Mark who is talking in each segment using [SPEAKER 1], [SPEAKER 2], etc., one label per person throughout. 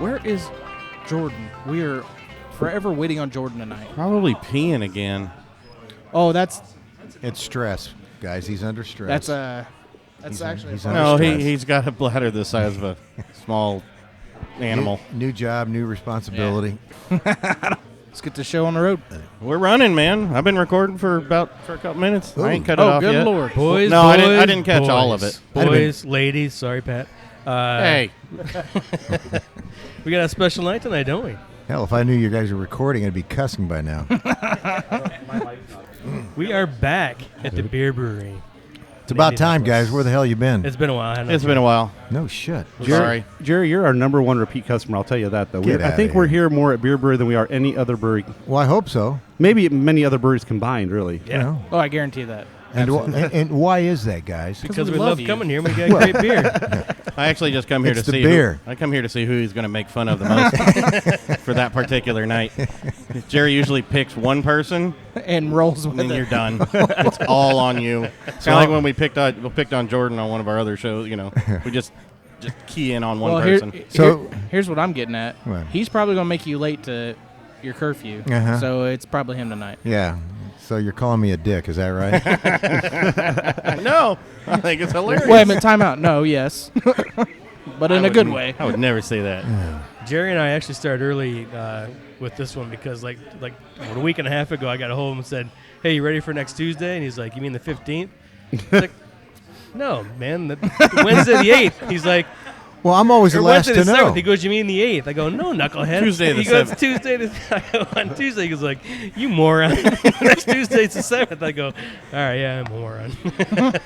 [SPEAKER 1] Where is Jordan? We are forever waiting on Jordan tonight.
[SPEAKER 2] Probably peeing again.
[SPEAKER 1] Oh, it's
[SPEAKER 3] stress, guys. He's under stress.
[SPEAKER 1] That's actually
[SPEAKER 2] No, he's got a bladder the size of a small animal.
[SPEAKER 3] New job, new responsibility.
[SPEAKER 1] Yeah. Let's get the show on the road.
[SPEAKER 2] We're running, man. I've been recording for a couple minutes.
[SPEAKER 3] Ooh.
[SPEAKER 2] I ain't cut it off
[SPEAKER 1] good
[SPEAKER 2] yet.
[SPEAKER 1] Lord.
[SPEAKER 4] Boys,
[SPEAKER 2] no,
[SPEAKER 4] boys,
[SPEAKER 2] I didn't catch
[SPEAKER 4] boys,
[SPEAKER 2] all of it.
[SPEAKER 4] Boys, ladies, sorry, Pat.
[SPEAKER 2] Hey.
[SPEAKER 4] We got a special night tonight, don't we?
[SPEAKER 3] Hell, if I knew you guys were recording, I'd be cussing by now.
[SPEAKER 4] We are back at the Bier Brewery.
[SPEAKER 3] It's about time, guys. Where the hell you been?
[SPEAKER 4] It's been a while.
[SPEAKER 2] It's been a while.
[SPEAKER 3] No shit.
[SPEAKER 2] Sorry.
[SPEAKER 5] Jerry, you're our number one repeat customer. I'll tell you that, though.
[SPEAKER 3] Get
[SPEAKER 5] I
[SPEAKER 3] outta
[SPEAKER 5] think
[SPEAKER 3] here.
[SPEAKER 5] we're here more at Bier Brewery than we are any other brewery.
[SPEAKER 3] Well, I hope so.
[SPEAKER 5] Maybe many other breweries combined, really.
[SPEAKER 4] Yeah.
[SPEAKER 3] You know?
[SPEAKER 1] Oh, I guarantee that.
[SPEAKER 3] And why is that, guys?
[SPEAKER 4] Because
[SPEAKER 1] we
[SPEAKER 4] we
[SPEAKER 1] love
[SPEAKER 4] love
[SPEAKER 1] you.
[SPEAKER 4] coming here and we got great beer.
[SPEAKER 2] I actually just come here
[SPEAKER 3] It's
[SPEAKER 2] to
[SPEAKER 3] the
[SPEAKER 2] see
[SPEAKER 3] beer.
[SPEAKER 2] I come here to see who he's going to make fun of the most for that particular night. Jerry usually picks one person,
[SPEAKER 1] And rolls with
[SPEAKER 2] and then
[SPEAKER 1] it.
[SPEAKER 2] you're done. It's all on you. It's kind of like when we picked on Jordan on one of our other shows. You know, we just key in on one person.
[SPEAKER 1] Here's what I'm getting at.
[SPEAKER 3] What?
[SPEAKER 1] He's probably going to make you late to your curfew.
[SPEAKER 3] Uh-huh.
[SPEAKER 1] So it's probably him tonight.
[SPEAKER 3] Yeah. So you're calling me a dick, is that right?
[SPEAKER 2] No, I think it's hilarious.
[SPEAKER 1] Wait a minute, time out. No, yes. But in a good way.
[SPEAKER 2] I would never say that.
[SPEAKER 4] Jerry and I actually started early with this one because like a week and a half ago I got a hold of him and said, "Hey, you ready for next Tuesday?" And he's like, "You mean the 15th?" I was like, "No, man, the Wednesday the 8th." He's like,
[SPEAKER 3] Well, I'm always the
[SPEAKER 4] or
[SPEAKER 3] last
[SPEAKER 4] Wednesday
[SPEAKER 3] to
[SPEAKER 4] the
[SPEAKER 3] know.
[SPEAKER 4] 7th. He goes, "You mean the 8th?" I go, "No, knucklehead."
[SPEAKER 2] Tuesday the
[SPEAKER 4] He goes,
[SPEAKER 2] 7th.
[SPEAKER 4] "Tuesday the." I go, on Tuesday, he goes like, "You moron." Next Tuesday's the 7th. I go, "All right, yeah, I'm a moron."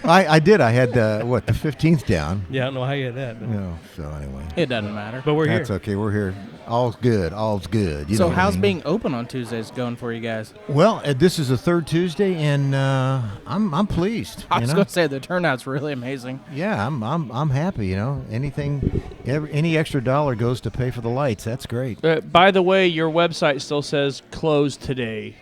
[SPEAKER 3] I did. I had, the 15th down.
[SPEAKER 4] Yeah, I don't know how you had that. But,
[SPEAKER 3] No, so anyway.
[SPEAKER 1] It doesn't matter.
[SPEAKER 4] but we're here.
[SPEAKER 3] That's okay. We're here. All's good. All's good. You know
[SPEAKER 1] So
[SPEAKER 3] what I
[SPEAKER 1] how's
[SPEAKER 3] mean?
[SPEAKER 1] being open on Tuesdays going for you guys?
[SPEAKER 3] Well, this is the third Tuesday, and I'm pleased.
[SPEAKER 1] I
[SPEAKER 3] you
[SPEAKER 1] was
[SPEAKER 3] know?
[SPEAKER 1] going to say the turnout's really amazing.
[SPEAKER 3] Yeah, I'm happy. You know, any extra dollar goes to pay for the lights. That's great.
[SPEAKER 6] By the way, your website still says closed today.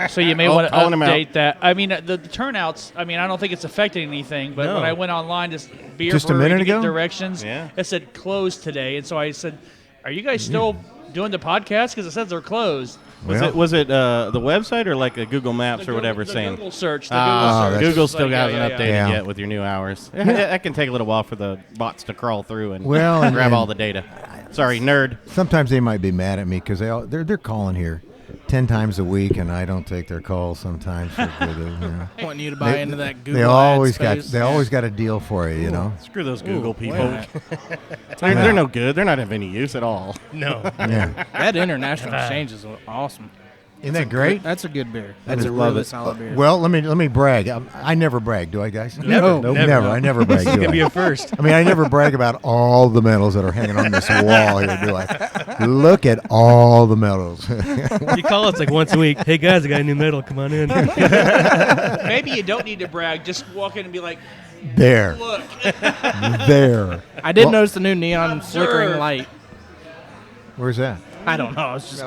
[SPEAKER 6] So you may want to
[SPEAKER 2] calling him out.
[SPEAKER 6] update that. I mean, the turnouts, I don't think it's affecting anything, but
[SPEAKER 4] No.
[SPEAKER 6] when I went online to Bier
[SPEAKER 3] Just a
[SPEAKER 6] Brewery
[SPEAKER 3] minute
[SPEAKER 6] to get
[SPEAKER 3] ago?
[SPEAKER 6] directions,
[SPEAKER 2] Yeah.
[SPEAKER 6] it said closed today. And so I said, are you guys still doing the podcast? Because it says they're closed.
[SPEAKER 2] Was it the website or like a Google Maps or whatever
[SPEAKER 6] the
[SPEAKER 2] saying?
[SPEAKER 6] Google search. The
[SPEAKER 3] Ah,
[SPEAKER 6] Google search.
[SPEAKER 2] Google
[SPEAKER 6] It's
[SPEAKER 2] still
[SPEAKER 6] like,
[SPEAKER 2] hasn't
[SPEAKER 6] yeah.
[SPEAKER 2] updated
[SPEAKER 3] Yeah.
[SPEAKER 2] yet with your new hours. That can take a little while for the bots to crawl through and
[SPEAKER 3] Well,
[SPEAKER 2] grab
[SPEAKER 3] and-
[SPEAKER 2] all the data. Sorry, nerd.
[SPEAKER 3] Sometimes they might be mad at me because they're calling here 10 times a week, and I don't take their calls sometimes. For good, you know.
[SPEAKER 1] Wanting you to buy into that Google
[SPEAKER 3] They always
[SPEAKER 1] ad space.
[SPEAKER 3] always got a deal for you. You know.
[SPEAKER 2] Screw those Google people.
[SPEAKER 1] wait a
[SPEAKER 2] They're no good. They're not of any use at all.
[SPEAKER 4] No.
[SPEAKER 3] Yeah.
[SPEAKER 1] That international exchange is awesome.
[SPEAKER 3] Isn't that great?
[SPEAKER 1] That's a good beer.
[SPEAKER 3] I
[SPEAKER 1] That's a
[SPEAKER 3] just love
[SPEAKER 1] really
[SPEAKER 3] it.
[SPEAKER 1] solid beer.
[SPEAKER 3] Well, let me brag. I never brag, do I, guys?
[SPEAKER 4] Never.
[SPEAKER 3] Nope,
[SPEAKER 4] Never.
[SPEAKER 3] never. I never brag.
[SPEAKER 4] This is
[SPEAKER 3] do
[SPEAKER 4] going to be
[SPEAKER 3] I?
[SPEAKER 4] a first.
[SPEAKER 3] I mean, I never brag about all the medals that are hanging on this wall here, do I? Look at all the medals.
[SPEAKER 4] You call us like once a week. "Hey, guys, I got a new medal. Come on in."
[SPEAKER 6] Maybe you don't need to brag. Just walk in and be like,
[SPEAKER 3] There.
[SPEAKER 6] look.
[SPEAKER 3] There.
[SPEAKER 1] I did
[SPEAKER 3] Well-
[SPEAKER 1] notice the new neon flickering
[SPEAKER 6] Observe.
[SPEAKER 1] light.
[SPEAKER 3] Where's that?
[SPEAKER 1] I don't know. I was just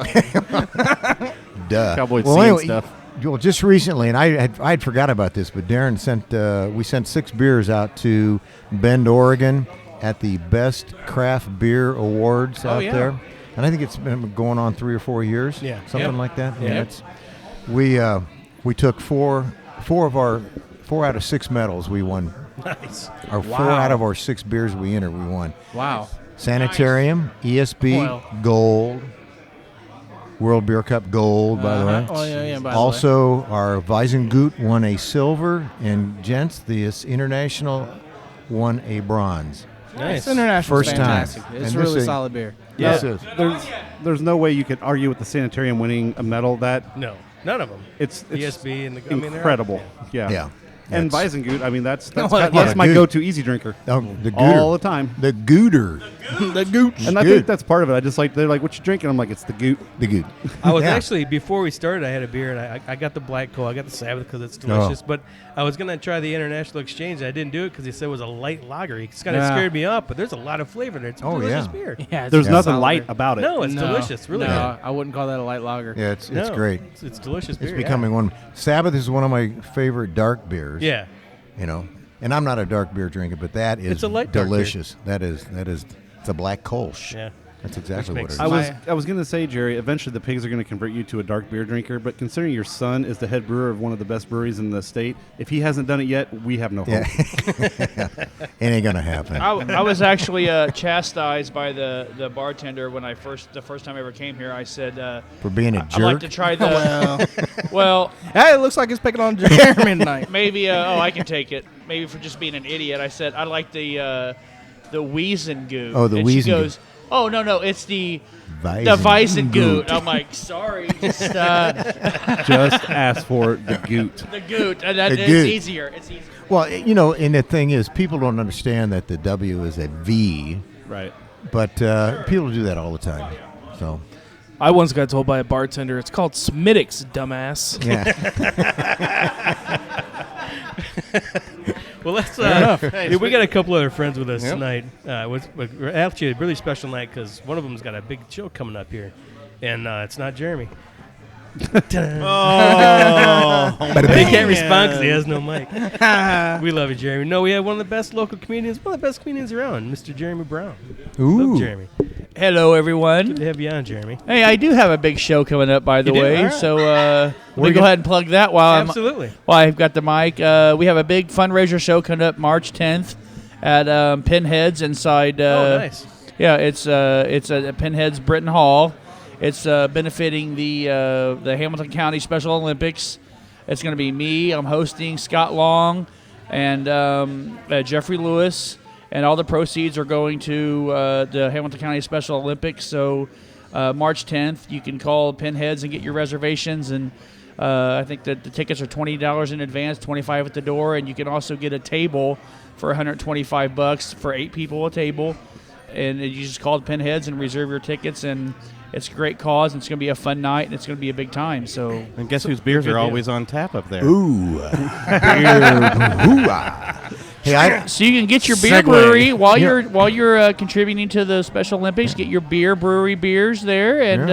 [SPEAKER 3] Duh.
[SPEAKER 2] Cowboy
[SPEAKER 3] well,
[SPEAKER 2] scene
[SPEAKER 3] anyway,
[SPEAKER 2] stuff.
[SPEAKER 3] Well, just recently, and I'd forgot about this, but Darren we sent 6 beers out to Bend, Oregon, at the Best Craft Beer Awards out
[SPEAKER 1] yeah.
[SPEAKER 3] there, and I think it's been going on 3 or 4 years,
[SPEAKER 4] Yeah.
[SPEAKER 3] something
[SPEAKER 4] Yep.
[SPEAKER 3] like that. I mean,
[SPEAKER 4] Yep.
[SPEAKER 3] we took four out of 6 medals we won.
[SPEAKER 4] Nice.
[SPEAKER 3] Or 4 out of our 6 beers we entered, we won.
[SPEAKER 1] wow.
[SPEAKER 3] Sanitarium, ESB,
[SPEAKER 1] Well.
[SPEAKER 3] Gold, World Beer Cup Gold, by the way.
[SPEAKER 1] Oh yeah. By
[SPEAKER 3] Also, our Weizengut won a silver, and gents, this international won a bronze.
[SPEAKER 1] the way.
[SPEAKER 4] Nice.
[SPEAKER 1] It's international.
[SPEAKER 3] First time.
[SPEAKER 1] Fantastic. It's
[SPEAKER 3] And this
[SPEAKER 1] really
[SPEAKER 3] is-
[SPEAKER 1] solid beer.
[SPEAKER 4] Yeah.
[SPEAKER 3] This is.
[SPEAKER 5] There's no way you could argue with the Sanitarium winning a medal. That
[SPEAKER 4] No, none of them.
[SPEAKER 5] it's
[SPEAKER 4] ESB and the they're all-
[SPEAKER 5] incredible. Yeah.
[SPEAKER 3] Yeah.
[SPEAKER 5] And
[SPEAKER 3] That's-
[SPEAKER 5] Weizengut, I mean, that's
[SPEAKER 1] Oh,
[SPEAKER 5] that's
[SPEAKER 1] yeah.
[SPEAKER 5] my
[SPEAKER 3] Good.
[SPEAKER 5] go-to easy drinker
[SPEAKER 3] Oh, the
[SPEAKER 5] all the
[SPEAKER 3] gooter.
[SPEAKER 5] time.
[SPEAKER 3] The gooter.
[SPEAKER 1] The gooch.
[SPEAKER 5] And I
[SPEAKER 3] Good.
[SPEAKER 5] think that's part of it. I just like, they're like, "What you drinking?" I'm like, "It's the goot."
[SPEAKER 3] The goot.
[SPEAKER 4] I was
[SPEAKER 3] Yeah.
[SPEAKER 4] actually, before we started, I had a beer, and I got the Black Coal. I got the Sabbath because it's delicious. But I was going to try the International Exchange. I didn't do it because he said it was a light lager. It kind of
[SPEAKER 1] Yeah.
[SPEAKER 4] scared me off, but there's a lot of flavor there. It's a
[SPEAKER 3] Oh,
[SPEAKER 4] delicious
[SPEAKER 3] yeah.
[SPEAKER 4] beer.
[SPEAKER 1] Yeah, it's
[SPEAKER 5] There's
[SPEAKER 1] a
[SPEAKER 5] nothing
[SPEAKER 1] solid
[SPEAKER 5] light
[SPEAKER 1] beer.
[SPEAKER 5] about it.
[SPEAKER 4] No, it's
[SPEAKER 1] No,
[SPEAKER 4] delicious. Really
[SPEAKER 1] no,
[SPEAKER 4] good.
[SPEAKER 1] I wouldn't call that a light lager.
[SPEAKER 3] Yeah, it's
[SPEAKER 4] No,
[SPEAKER 3] great.
[SPEAKER 4] It's delicious beer.
[SPEAKER 3] It's becoming one. Sabbath is one of my favorite dark beers.
[SPEAKER 4] Yeah.
[SPEAKER 3] You know, and I'm not a dark beer drinker, but that is
[SPEAKER 4] It's a light dark beer.
[SPEAKER 3] delicious. That is It's a black Kolsch.
[SPEAKER 4] Yeah.
[SPEAKER 3] That's exactly what it is.
[SPEAKER 5] I was going to say, Jerry, eventually the pigs are going to convert you to a dark beer drinker, but considering your son is the head brewer of one of the best breweries in the state, if he hasn't done it yet, we have no hope.
[SPEAKER 3] It ain't going to happen.
[SPEAKER 6] I was actually chastised by the bartender when the first time I ever came here. I said,
[SPEAKER 3] For being a jerk?
[SPEAKER 6] I'd like to try the... well,
[SPEAKER 7] hey, it looks like he's picking on Jeremy tonight.
[SPEAKER 6] maybe, I can take it. Maybe for just being an idiot. I said, I like the Wiesengut.
[SPEAKER 3] Oh, the
[SPEAKER 6] and she
[SPEAKER 3] Wiesengut.
[SPEAKER 6] goes, oh, no, it's the
[SPEAKER 3] Weizengut.
[SPEAKER 6] Wiesengut. I'm like, sorry. Just
[SPEAKER 5] ask for the goot.
[SPEAKER 6] the goot.
[SPEAKER 3] The
[SPEAKER 6] It's
[SPEAKER 3] goot.
[SPEAKER 6] easier. It's easier.
[SPEAKER 3] Well, and the thing is, people don't understand that the W is a V,
[SPEAKER 5] Right.
[SPEAKER 3] but people do that all the time. So,
[SPEAKER 7] I once got told by a bartender, it's called Smittix, dumbass.
[SPEAKER 3] yeah.
[SPEAKER 4] Well, let's. We got a couple other friends with us tonight. We're actually a really special night because one of them's got a big show coming up here, and it's not Jeremy.
[SPEAKER 2] Oh,
[SPEAKER 4] He can't respond because he has no mic. We love you, Jeremy. No, we have one of the best local comedians, one of the best comedians around, Mr. Jeremy Brown.
[SPEAKER 3] Ooh.
[SPEAKER 4] Love Jeremy.
[SPEAKER 6] Hello,
[SPEAKER 4] Good
[SPEAKER 6] everyone.
[SPEAKER 4] to have you on, Jeremy.
[SPEAKER 6] Hey, I do have a big show coming up, by the
[SPEAKER 4] You do?
[SPEAKER 6] way.
[SPEAKER 4] All right.
[SPEAKER 6] So let me go ahead and plug that while
[SPEAKER 4] Absolutely.
[SPEAKER 6] I've got the mic. We have a big fundraiser show coming up March 10th at Pinheads inside.
[SPEAKER 4] Nice.
[SPEAKER 6] Yeah, it's at Pinheads Britton Hall. It's benefiting the Hamilton County Special Olympics. It's going to be me. I'm hosting Scott Long and Jeffrey Lewis. And all the proceeds are going to the Hamilton County Special Olympics. So March 10th, you can call Pinheads and get your reservations. And I think that the tickets are $20 in advance, $25 at the door. And you can also get a table for $125 for 8 people a table. And you just call Pinheads and reserve your tickets. And it's a great cause. And it's going to be a fun night. And it's going to be a big time. So,
[SPEAKER 2] and guess whose beers are always on tap up there?
[SPEAKER 3] Ooh. Hoo-ah. Hey,
[SPEAKER 6] so you can get your beer
[SPEAKER 2] Segue.
[SPEAKER 6] brewery while you're contributing to the Special Olympics. Get your Bier Brewery beers there, and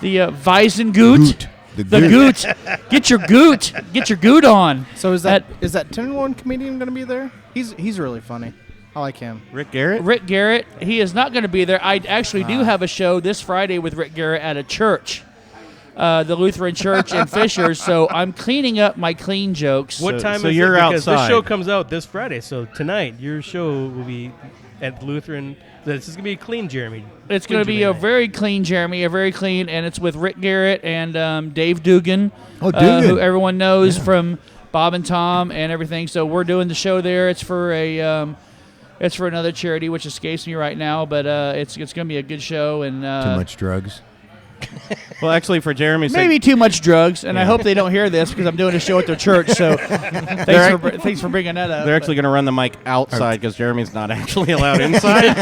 [SPEAKER 6] the Wiesengut,
[SPEAKER 3] The
[SPEAKER 6] goot. Get your goot. Get your goot on.
[SPEAKER 7] So is that 10-1 comedian going to be there? He's really funny. I like him.
[SPEAKER 2] Rick Garret?
[SPEAKER 6] Rick Garret. He is not going to be there. I actually do have a show this Friday with Rick Garret at a church. The Lutheran Church in Fishers, so I'm cleaning up my clean jokes.
[SPEAKER 4] What time
[SPEAKER 2] so
[SPEAKER 4] is
[SPEAKER 2] you're
[SPEAKER 4] it? Because
[SPEAKER 2] outside.
[SPEAKER 4] this show comes out this Friday. So tonight, your show will be at Lutheran. This is going to be a clean Jeremy.
[SPEAKER 6] It's going to be a very clean Jeremy, and it's with Rick Garret and Dave Dugan,
[SPEAKER 3] Oh, Dugan.
[SPEAKER 6] who everyone knows from Bob and Tom and everything. So we're doing the show there. It's for another charity, which escapes me right now, but it's going to be a good show. And
[SPEAKER 3] Too much drugs.
[SPEAKER 2] Well, actually, for Jeremy's sake,
[SPEAKER 6] maybe too much drugs, and I hope they don't hear this because I'm doing a show at their church. So thanks for bringing that up.
[SPEAKER 2] they're actually going to run the mic outside because Jeremy's not actually allowed inside.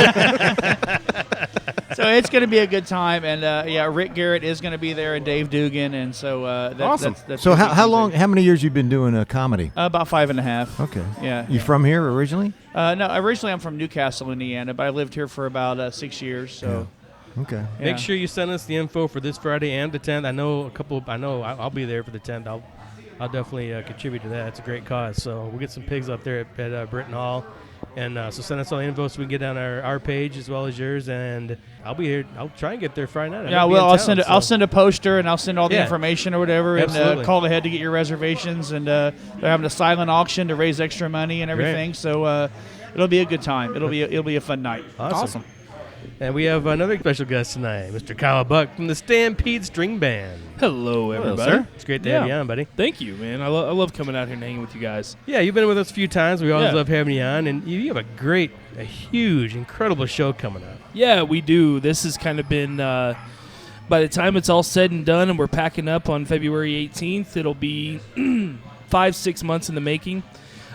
[SPEAKER 6] So it's going to be a good time, and Rick Garret is going to be there, and Dave Dugan, and so
[SPEAKER 2] Awesome.
[SPEAKER 6] That's
[SPEAKER 3] So
[SPEAKER 6] gonna be
[SPEAKER 3] how
[SPEAKER 6] interesting.
[SPEAKER 3] how many years you been doing comedy?
[SPEAKER 6] About 5.5.
[SPEAKER 3] Okay.
[SPEAKER 6] Yeah.
[SPEAKER 3] You from here originally?
[SPEAKER 6] No, originally I'm from Newcastle, Indiana, but I lived here for about 6 years. So
[SPEAKER 3] Okay.
[SPEAKER 6] yeah.
[SPEAKER 4] Make sure you send us the info for this Friday and the 10th. I know I'll be there for the 10th. I'll definitely contribute to that. It's a great cause. So we'll get some pigs up there at Britton Hall. And so send us all the info so we can get on our page as well as yours. And I'll be here. I'll try and get there Friday night.
[SPEAKER 6] Yeah, well, I'll send a poster and I'll send all the
[SPEAKER 4] Yeah.
[SPEAKER 6] information or whatever,
[SPEAKER 4] Absolutely.
[SPEAKER 6] and call ahead to get your reservations. And they're having a silent auction to raise extra money and everything.
[SPEAKER 4] Great.
[SPEAKER 6] So it'll be a good time. It'll be a fun night.
[SPEAKER 4] Awesome. And we have another special guest tonight, Mr. Kyle Buck from the Stampede String Band.
[SPEAKER 7] Hello, everybody.
[SPEAKER 2] sir.
[SPEAKER 4] It's great to have you on, buddy.
[SPEAKER 7] Thank you, man. I love coming out here and hanging with you guys.
[SPEAKER 4] Yeah, you've been with us a few times. We always
[SPEAKER 7] Yeah.
[SPEAKER 4] love having you on. And you have a huge, incredible show coming up.
[SPEAKER 7] Yeah, we do. This has kind of been, by the time it's all said and done and we're packing up on February 18th, it'll be 5-6 months in the making.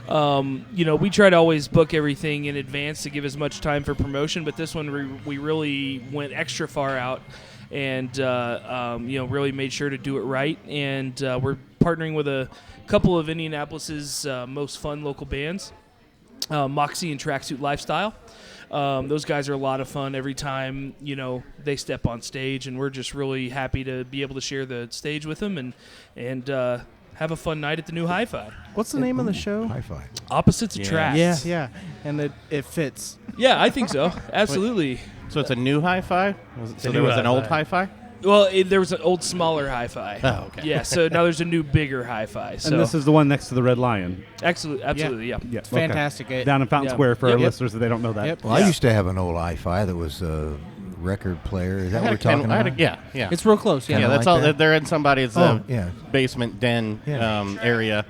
[SPEAKER 7] We try to always book everything in advance to give as much time for promotion, but this one we really went extra far out and, really made sure to do it right. And we're partnering with a couple of Indianapolis's most fun local bands, Moxxie and Tracksuit Lyfestile. Those guys are a lot of fun every time, they step on stage, and we're just really happy to be able to share the stage with them and have a fun night at the new HiFi.
[SPEAKER 1] What's the name of the show?
[SPEAKER 3] HiFi.
[SPEAKER 7] Opposites Attract.
[SPEAKER 1] Yeah, and it fits.
[SPEAKER 7] Yeah, I think so. Absolutely.
[SPEAKER 2] So it's a new hi-fi? So
[SPEAKER 4] a
[SPEAKER 2] there
[SPEAKER 4] new
[SPEAKER 2] was an old
[SPEAKER 4] hi-fi.
[SPEAKER 2] hi-fi?
[SPEAKER 7] Well, there was an old, smaller HiFi.
[SPEAKER 2] Oh, okay.
[SPEAKER 7] Yeah, so now there's a new, bigger HiFi. So
[SPEAKER 5] And this is the one next to the Red Lion.
[SPEAKER 7] absolutely, yeah.
[SPEAKER 5] Yeah,
[SPEAKER 1] It's fantastic.
[SPEAKER 5] Down in Fountain
[SPEAKER 7] Yeah.
[SPEAKER 5] Square for
[SPEAKER 7] Yep.
[SPEAKER 5] our listeners that they don't know that.
[SPEAKER 1] Yep.
[SPEAKER 3] Well, I used to have an old hi-fi that was a record player. Is that what we're talking about?
[SPEAKER 2] Yeah.
[SPEAKER 1] It's real close. Yeah,
[SPEAKER 2] Yeah,
[SPEAKER 3] Kinda
[SPEAKER 2] that's
[SPEAKER 3] like
[SPEAKER 2] all.
[SPEAKER 3] that?
[SPEAKER 2] They're in somebody's
[SPEAKER 3] Oh, yeah.
[SPEAKER 2] basement den
[SPEAKER 3] Yeah.
[SPEAKER 2] area.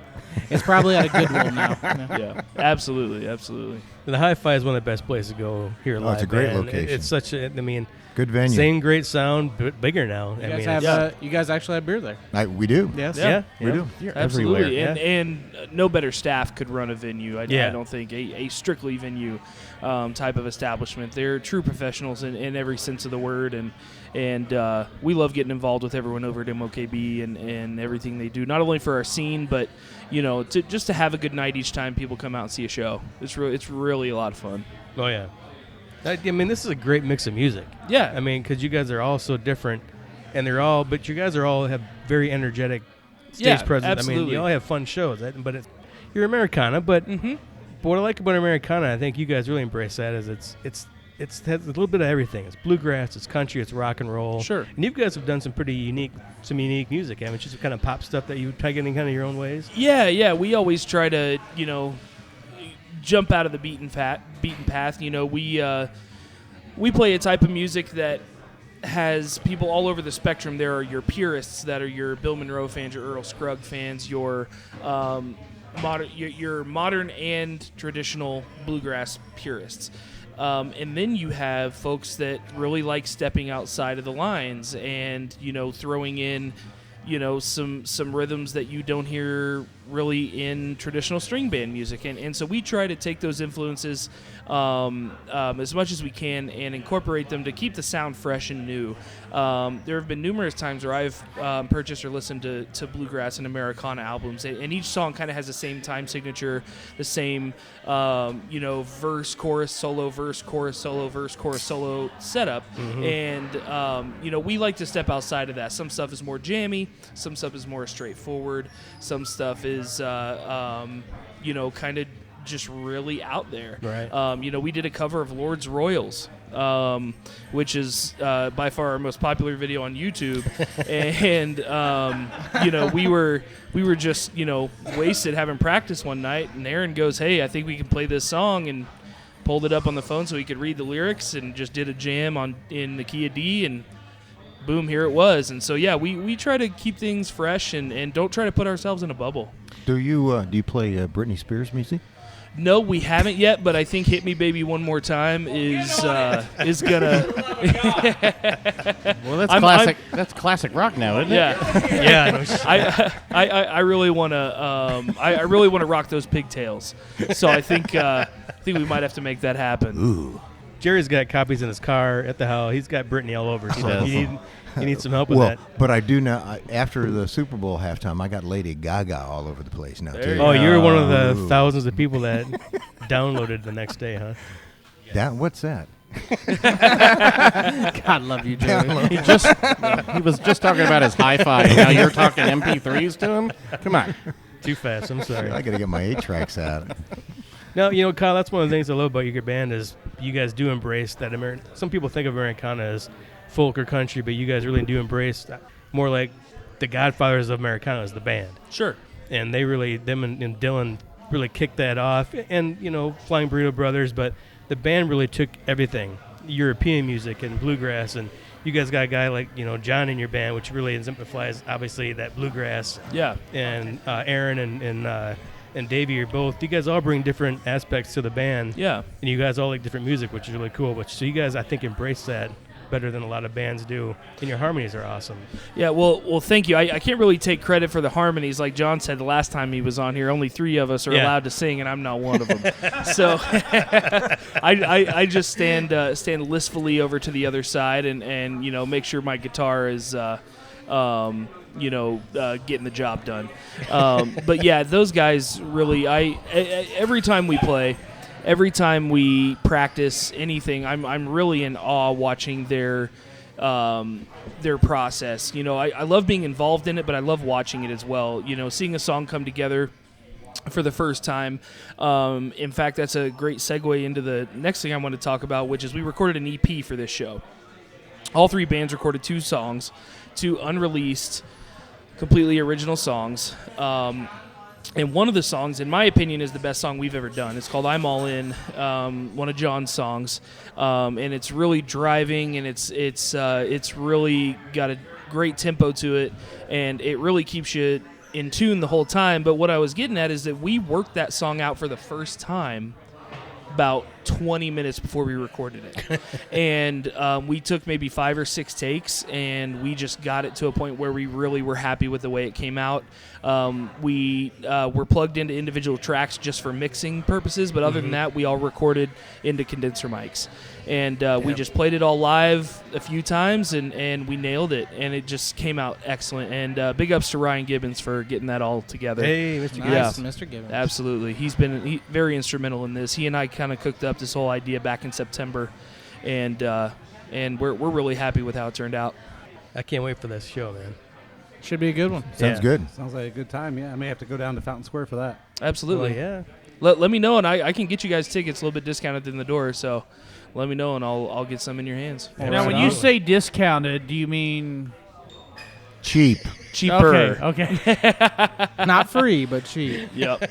[SPEAKER 1] it's probably at a Goodwill now.
[SPEAKER 7] Yeah, absolutely.
[SPEAKER 4] The Hi-Fi is one of the best places to go hear live.
[SPEAKER 3] it's a great
[SPEAKER 4] band.
[SPEAKER 3] location.
[SPEAKER 4] It's such a, I mean,
[SPEAKER 3] Good venue.
[SPEAKER 4] same great sound, but bigger now.
[SPEAKER 1] You
[SPEAKER 4] I
[SPEAKER 1] guys
[SPEAKER 4] mean,
[SPEAKER 1] have
[SPEAKER 4] it's-
[SPEAKER 1] you guys actually have beer there?
[SPEAKER 3] We do.
[SPEAKER 1] Yes.
[SPEAKER 4] yeah,
[SPEAKER 3] We do.
[SPEAKER 7] Absolutely,
[SPEAKER 4] everywhere.
[SPEAKER 7] and no better staff could run a venue. I
[SPEAKER 4] Yeah.
[SPEAKER 7] don't think a strictly venue type of establishment. They're true professionals in every sense of the word, and we love getting involved with everyone over at MOKB and everything they do. Not only for our scene, but just to have a good night each time people come out and see a show. It's really a lot of fun.
[SPEAKER 4] Oh yeah. I mean, this is a great mix of music.
[SPEAKER 7] Yeah,
[SPEAKER 4] I mean, because you guys are all so different, and but you guys all have very energetic stage
[SPEAKER 7] Yeah,
[SPEAKER 4] presence. I mean,
[SPEAKER 7] absolutely.
[SPEAKER 4] you all have fun shows, but you're Americana. But what I like about Americana, I think you guys really embrace that, is it has a little bit of everything. It's bluegrass, it's country, it's rock and roll.
[SPEAKER 7] Sure.
[SPEAKER 4] And you guys have done some pretty unique music. I mean, just kind of pop stuff that you try getting kind of your own ways.
[SPEAKER 7] Yeah. We always try to, jump out of the beaten path. We play a type of music that has people all over the spectrum. There are your purists that are your Bill Monroe fans, your Earl Scruggs fans, your modern and traditional bluegrass purists. And then you have folks that really like stepping outside of the lines and, throwing in, some rhythms that you don't hear really in traditional string band music. And so we try to take those influences as much as we can and incorporate them to keep the sound fresh and new. There have been numerous times where I've purchased or listened to bluegrass and Americana albums, and each song kind of has the same time signature, the same verse, chorus, solo, verse, chorus, solo, verse, chorus, solo setup. And we like to step outside of that. Some stuff is more jammy, some stuff is more straightforward, some stuff is kind of just really out there.
[SPEAKER 4] Right.
[SPEAKER 7] We did a cover of Lord's Royals, which is by far our most popular video on YouTube, and we were just wasted having practice one night, and Aaron goes, "Hey, I think we can play this song," and pulled it up on the phone so he could read the lyrics, and just did a jam in the key of D, and boom, here it was. And so we try to keep things fresh and don't try to put ourselves in a bubble.
[SPEAKER 3] Do you play Britney Spears music?
[SPEAKER 7] No, we haven't yet, but I think "Hit Me Baby One More Time" is gonna.
[SPEAKER 2] Well, that's classic. That's classic rock now, isn't it?
[SPEAKER 4] Yeah.
[SPEAKER 7] I really want to. I really want to rock those pigtails. So I think we might have to make that happen.
[SPEAKER 3] Ooh.
[SPEAKER 4] Jerry's got copies in his car at the house. He's got Britney all over. So
[SPEAKER 2] does.
[SPEAKER 4] you need some help with
[SPEAKER 3] Well,
[SPEAKER 4] that.
[SPEAKER 3] but I do know, after the Super Bowl halftime, I got Lady Gaga all over the place now, too.
[SPEAKER 4] Oh, you're one of the
[SPEAKER 3] Ooh.
[SPEAKER 4] thousands of people that downloaded the next day, huh?
[SPEAKER 3] What's that?
[SPEAKER 1] God love you, Jerry.
[SPEAKER 2] He was just talking about his hi-fi. And now you're talking MP3s to him. Come on.
[SPEAKER 4] Too fast. I'm sorry.
[SPEAKER 3] I got to get my 8-tracks out.
[SPEAKER 4] No, Kyle, that's one of the things I love about your band is you guys do embrace that some people think of Americana as folk or country, but you guys really do embrace more like the godfathers of Americana as the band.
[SPEAKER 7] Sure.
[SPEAKER 4] And they really, them and Dylan really kicked that off, and, Flying Burrito Brothers, but the band really took everything, European music and bluegrass, and you guys got a guy like, John in your band, which really exemplifies, obviously, that bluegrass.
[SPEAKER 7] Yeah.
[SPEAKER 4] And Aaron and Davey are both, you guys all bring different aspects to the band.
[SPEAKER 7] Yeah.
[SPEAKER 4] And you guys all like different music, which is really cool. So you guys, I think, embrace that better than a lot of bands do. And your harmonies are awesome.
[SPEAKER 7] Yeah, well, thank you. I can't really take credit for the harmonies. Like John said the last time he was on here, only 3 of us are allowed to sing, and I'm not one of them. So I just stand listfully over to the other side and make sure my guitar is getting the job done. But yeah, those guys really, every time we play, every time we practice anything, I'm really in awe watching their their process. You know, I love being involved in it, but I love watching it as well. You know, seeing a song come together for the first time. In fact, that's a great segue into the next thing I want to talk about, which is we recorded an EP for this show. All three bands recorded 2 songs, 2 unreleased, completely original songs. And one of the songs, in my opinion, is the best song we've ever done. It's called I'm All In, one of John's songs. And it's really driving, and it's really got a great tempo to it, and it really keeps you in tune the whole time. But what I was getting at is that we worked that song out for the first time about 20 minutes before we recorded it. And we took maybe 5 or 6 takes, and we just got it to a point where we really were happy with the way it came out. We were plugged into individual tracks just for mixing purposes, but other than that, we all recorded into condenser mics. And we just played it all live a few times, and we nailed it, and it just came out excellent. And big ups to Ryan Gibbons for getting that all together.
[SPEAKER 4] Hey, Mr.
[SPEAKER 1] Nice,
[SPEAKER 4] Gibbons.
[SPEAKER 1] Mr. Gibbons.
[SPEAKER 7] Absolutely. He's been very instrumental in this. He and I kind of cooked up this whole idea back in September, and we're really happy with how it turned out.
[SPEAKER 4] I can't wait for this show, man.
[SPEAKER 1] Should be a good one.
[SPEAKER 3] Sounds good.
[SPEAKER 5] Sounds like a good time. Yeah, I may have to go down to Fountain Square for that.
[SPEAKER 7] Absolutely.
[SPEAKER 4] Well, yeah.
[SPEAKER 7] Let me know, and I can get you guys tickets a little bit discounted in the door, so let me know, and I'll get some in your hands.
[SPEAKER 6] Now, when you say discounted, do you mean
[SPEAKER 3] Cheap.
[SPEAKER 7] Cheaper.
[SPEAKER 6] Okay.
[SPEAKER 1] Not free, but cheap.
[SPEAKER 7] Yep.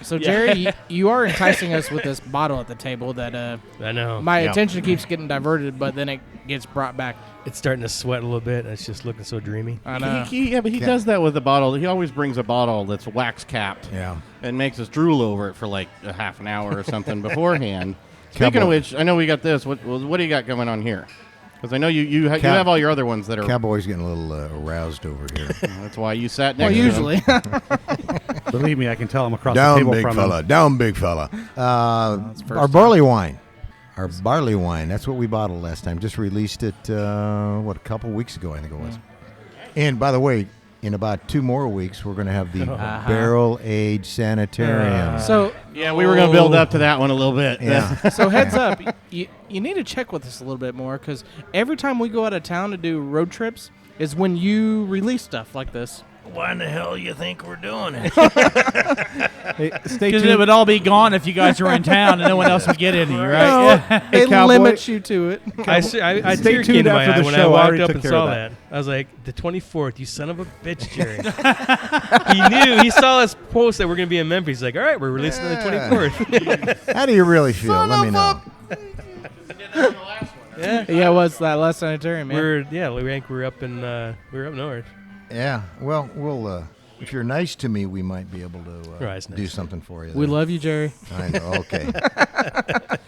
[SPEAKER 1] So Jerry, you are enticing us with this bottle at the table that
[SPEAKER 4] I know.
[SPEAKER 1] my
[SPEAKER 3] Yeah.
[SPEAKER 1] attention keeps getting diverted, but then it gets brought back.
[SPEAKER 4] It's starting to sweat a little bit, and it's just looking so dreamy.
[SPEAKER 1] I know.
[SPEAKER 2] But he does that with the bottle. He always brings a bottle that's wax capped.
[SPEAKER 3] Yeah.
[SPEAKER 2] And makes us drool over it for like a half an hour or something beforehand. Speaking
[SPEAKER 3] Cowboy.
[SPEAKER 2] of which, I know we got this. What do you got going on here? Because I know you have all your other ones that are.
[SPEAKER 3] Cowboy's getting a little aroused over here.
[SPEAKER 2] That's why you sat
[SPEAKER 1] Well,
[SPEAKER 2] next to him.
[SPEAKER 1] usually.
[SPEAKER 5] Believe me, I can tell him across the
[SPEAKER 3] Down,
[SPEAKER 5] table
[SPEAKER 3] big
[SPEAKER 5] from
[SPEAKER 3] fella.
[SPEAKER 5] him.
[SPEAKER 3] Down, big fella. Our barley wine. Our barley wine. That's what we bottled last time. Just released it, a couple weeks ago, I think it was. And by the way, in about 2 more weeks, we're going to have the barrel-aged sanitarium.
[SPEAKER 1] So
[SPEAKER 2] Yeah, we were going to build up to that one a little bit.
[SPEAKER 3] Yeah.
[SPEAKER 1] so heads up, you need to check with us a little bit more, because every time we go out of town to do road trips is when you release stuff like this.
[SPEAKER 2] Why in the hell you think we're doing it?
[SPEAKER 5] Hey, stay
[SPEAKER 6] Because
[SPEAKER 5] tuned.
[SPEAKER 6] it would all be gone if you guys were in town and no one else would get any, right?
[SPEAKER 1] No, it
[SPEAKER 5] Cowboy.
[SPEAKER 1] limits you to it.
[SPEAKER 4] I
[SPEAKER 5] Stay
[SPEAKER 4] tear
[SPEAKER 5] tuned
[SPEAKER 4] came to my
[SPEAKER 5] after
[SPEAKER 4] eye
[SPEAKER 5] the
[SPEAKER 4] when I
[SPEAKER 5] show. I
[SPEAKER 4] walked
[SPEAKER 5] already
[SPEAKER 4] up
[SPEAKER 5] took
[SPEAKER 4] and
[SPEAKER 5] care
[SPEAKER 4] saw
[SPEAKER 5] of
[SPEAKER 4] that. I was like, the 24th, you son of a bitch, Jerry. He knew. He saw us post that we're going to be in Memphis. He's like, all right, we're releasing on the 24th.
[SPEAKER 3] How do you really feel? Let me know.
[SPEAKER 4] Yeah.
[SPEAKER 1] Yeah, it was that last sanitarium, man.
[SPEAKER 4] we're up in we're up north.
[SPEAKER 3] Yeah. Well, we'll. If you're nice to me, we might be able to
[SPEAKER 4] Right,
[SPEAKER 3] do
[SPEAKER 4] nice.
[SPEAKER 3] something for you.
[SPEAKER 1] We
[SPEAKER 3] there.
[SPEAKER 1] love you, Jerry.
[SPEAKER 3] I know. Okay.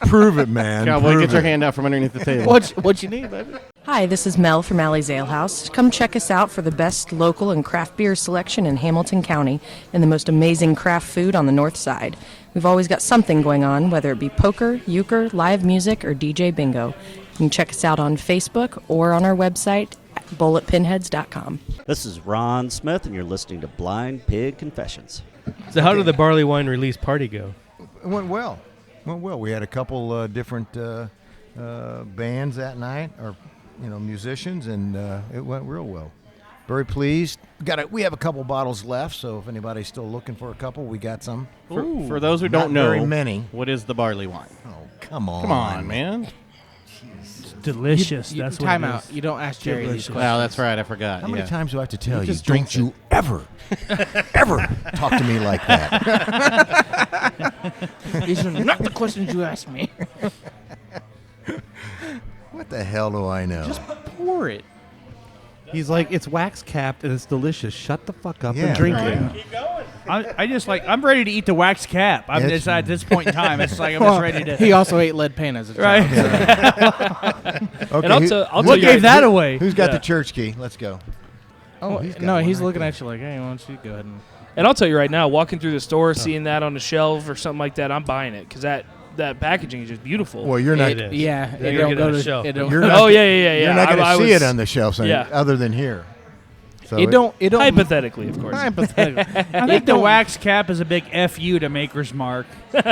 [SPEAKER 3] Prove it, man.
[SPEAKER 2] Cowboy,
[SPEAKER 3] Prove
[SPEAKER 2] get your
[SPEAKER 3] it.
[SPEAKER 2] hand out from underneath the table.
[SPEAKER 1] What you need, baby?
[SPEAKER 8] Hi, this is Mel from Alley's Alehouse. Come check us out for the best local and craft beer selection in Hamilton County and the most amazing craft food on the north side. We've always got something going on, whether it be poker, euchre, live music, or DJ bingo. You can check us out on Facebook or on our website at bulletpinheads.com.
[SPEAKER 9] This is Ron Smith, and you're listening to Blind Pig Confessions.
[SPEAKER 4] So how did the Barley Wine release party go?
[SPEAKER 3] It went well. We had a couple different bands that night, or musicians, and it went real well. Very pleased. We have a couple bottles left, so if anybody's still looking for a couple, we got some.
[SPEAKER 2] For those who
[SPEAKER 3] Not
[SPEAKER 2] don't know,
[SPEAKER 3] very many.
[SPEAKER 2] what is the barley wine?
[SPEAKER 3] Oh, come on.
[SPEAKER 2] Come on, man.
[SPEAKER 6] Delicious.
[SPEAKER 1] You,
[SPEAKER 6] That's what
[SPEAKER 1] time
[SPEAKER 6] it
[SPEAKER 1] out.
[SPEAKER 6] is.
[SPEAKER 1] You don't ask Jerry these
[SPEAKER 6] Delicious.
[SPEAKER 1] questions.
[SPEAKER 2] Wow, that's right. I forgot.
[SPEAKER 3] How many
[SPEAKER 2] yeah.
[SPEAKER 3] times do I have to tell you?
[SPEAKER 5] just
[SPEAKER 3] Don't you ever talk to me like that.
[SPEAKER 1] These are not the questions you asked me.
[SPEAKER 3] What the hell do I know?
[SPEAKER 1] Just pour it.
[SPEAKER 5] He's like, it's wax capped and it's delicious. Shut the fuck up
[SPEAKER 3] Yeah,
[SPEAKER 5] and drink
[SPEAKER 3] right.
[SPEAKER 5] it.
[SPEAKER 6] I'm ready to eat the wax cap. I'm
[SPEAKER 3] It's-
[SPEAKER 6] just at this point in time. It's like I'm just ready to.
[SPEAKER 1] He also ate lead paint as a child.
[SPEAKER 6] Right.
[SPEAKER 3] Okay,
[SPEAKER 7] And I'll
[SPEAKER 3] who-
[SPEAKER 7] tell
[SPEAKER 6] What
[SPEAKER 7] you
[SPEAKER 6] gave
[SPEAKER 7] guys-
[SPEAKER 6] that away?
[SPEAKER 3] Who's got the church key? Let's go.
[SPEAKER 1] Oh,
[SPEAKER 3] he's got
[SPEAKER 1] no,
[SPEAKER 3] one
[SPEAKER 1] he's
[SPEAKER 3] right
[SPEAKER 1] looking
[SPEAKER 3] there.
[SPEAKER 1] at you like, hey, why don't you go ahead and...
[SPEAKER 7] And I'll tell you right now, walking through the store, seeing that on the shelf or something like that, I'm buying it because that packaging is just beautiful.
[SPEAKER 3] Well, you're not.
[SPEAKER 4] It is.
[SPEAKER 1] Yeah,
[SPEAKER 4] They're
[SPEAKER 1] it
[SPEAKER 4] gonna
[SPEAKER 1] don't
[SPEAKER 4] get
[SPEAKER 1] go
[SPEAKER 4] on the
[SPEAKER 1] to...
[SPEAKER 4] shelf.
[SPEAKER 1] It don't,
[SPEAKER 3] You're not-
[SPEAKER 7] Oh yeah.
[SPEAKER 3] You're not going
[SPEAKER 7] I
[SPEAKER 3] to see
[SPEAKER 7] was-
[SPEAKER 3] it on the shelf,
[SPEAKER 7] Yeah.
[SPEAKER 3] other than here. So
[SPEAKER 1] it don't...
[SPEAKER 7] Hypothetically, of course.
[SPEAKER 6] I think the wax cap is a big FU to Maker's Mark. Can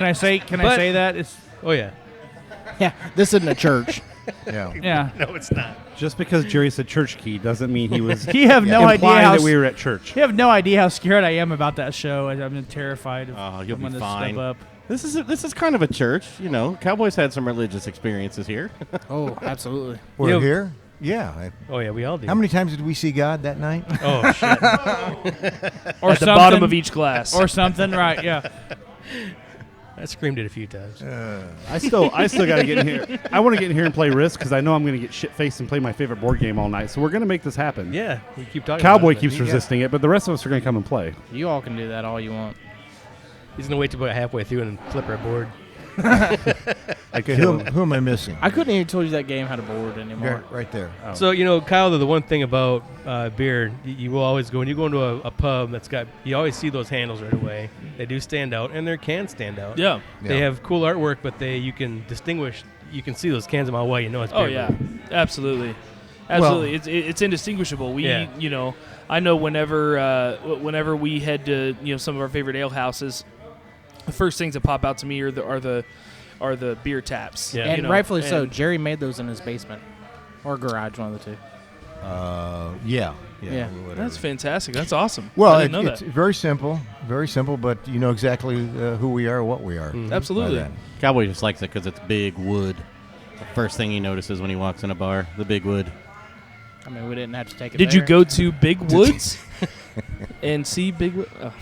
[SPEAKER 6] I say that? It's
[SPEAKER 4] Oh yeah.
[SPEAKER 1] Yeah, this isn't a church.
[SPEAKER 3] Yeah.
[SPEAKER 6] Yeah.
[SPEAKER 4] No, it's not.
[SPEAKER 5] Just because Jerry said church key doesn't mean he was
[SPEAKER 6] You have no idea
[SPEAKER 5] implying
[SPEAKER 6] how
[SPEAKER 5] that we were at church.
[SPEAKER 6] you have no idea how scared I am about that show. I'm terrified of
[SPEAKER 2] Oh, you'll be
[SPEAKER 6] someone to
[SPEAKER 2] fine.
[SPEAKER 6] step up.
[SPEAKER 2] This is kind of a church, you know. Cowboys had some religious experiences here.
[SPEAKER 1] Oh, absolutely.
[SPEAKER 3] We're
[SPEAKER 4] You know-
[SPEAKER 3] here? Yeah.
[SPEAKER 4] Oh yeah, we all do.
[SPEAKER 3] How many times did we see God that night?
[SPEAKER 4] Oh shit.
[SPEAKER 6] Or
[SPEAKER 7] At the bottom of each glass.
[SPEAKER 6] or something, right? Yeah.
[SPEAKER 4] I screamed it a few times.
[SPEAKER 5] I still got to get in here. I want to get in here and play Risk because I know I'm going to get shit faced and play my favorite board game all night. So we're going to make this happen.
[SPEAKER 4] Yeah, you keep talking.
[SPEAKER 5] Cowboy
[SPEAKER 4] about it,
[SPEAKER 5] keeps
[SPEAKER 4] but
[SPEAKER 5] resisting it, but the rest of us are going to come and play.
[SPEAKER 1] You all can do that all you want.
[SPEAKER 4] He's gonna wait till about halfway through and flip our board.
[SPEAKER 3] Okay, who am I missing?
[SPEAKER 1] I couldn't even tell you that game had a board anymore.
[SPEAKER 3] Right there. Oh.
[SPEAKER 4] So Kyle, the one thing about beer, you will always go when you go into a pub that's got. You always see those handles right away. They do stand out, and their cans stand out.
[SPEAKER 7] Yeah.
[SPEAKER 4] They have cool artwork, but you can distinguish. You can see those cans a mile away. You know it's beer.
[SPEAKER 7] Oh yeah, absolutely, absolutely. It's indistinguishable. I know whenever we head to some of our favorite ale houses, the first things that pop out to me are the beer taps.
[SPEAKER 4] Yeah.
[SPEAKER 1] And rightfully so. Jerry made those in his basement or garage, one of the two.
[SPEAKER 3] Yeah.
[SPEAKER 1] Yeah.
[SPEAKER 7] That's fantastic. That's awesome.
[SPEAKER 3] Well,
[SPEAKER 7] I didn't know
[SPEAKER 3] it's
[SPEAKER 7] that.
[SPEAKER 3] very simple, but you know exactly who we are, what we are.
[SPEAKER 7] Absolutely.
[SPEAKER 3] by that.
[SPEAKER 2] Cowboy just likes it because it's big wood. The first thing he notices when he walks in a bar, the big wood.
[SPEAKER 1] I mean, we didn't have to take it.
[SPEAKER 7] Did you
[SPEAKER 1] there.
[SPEAKER 7] go to Big Woods and see Big Woods? Oh.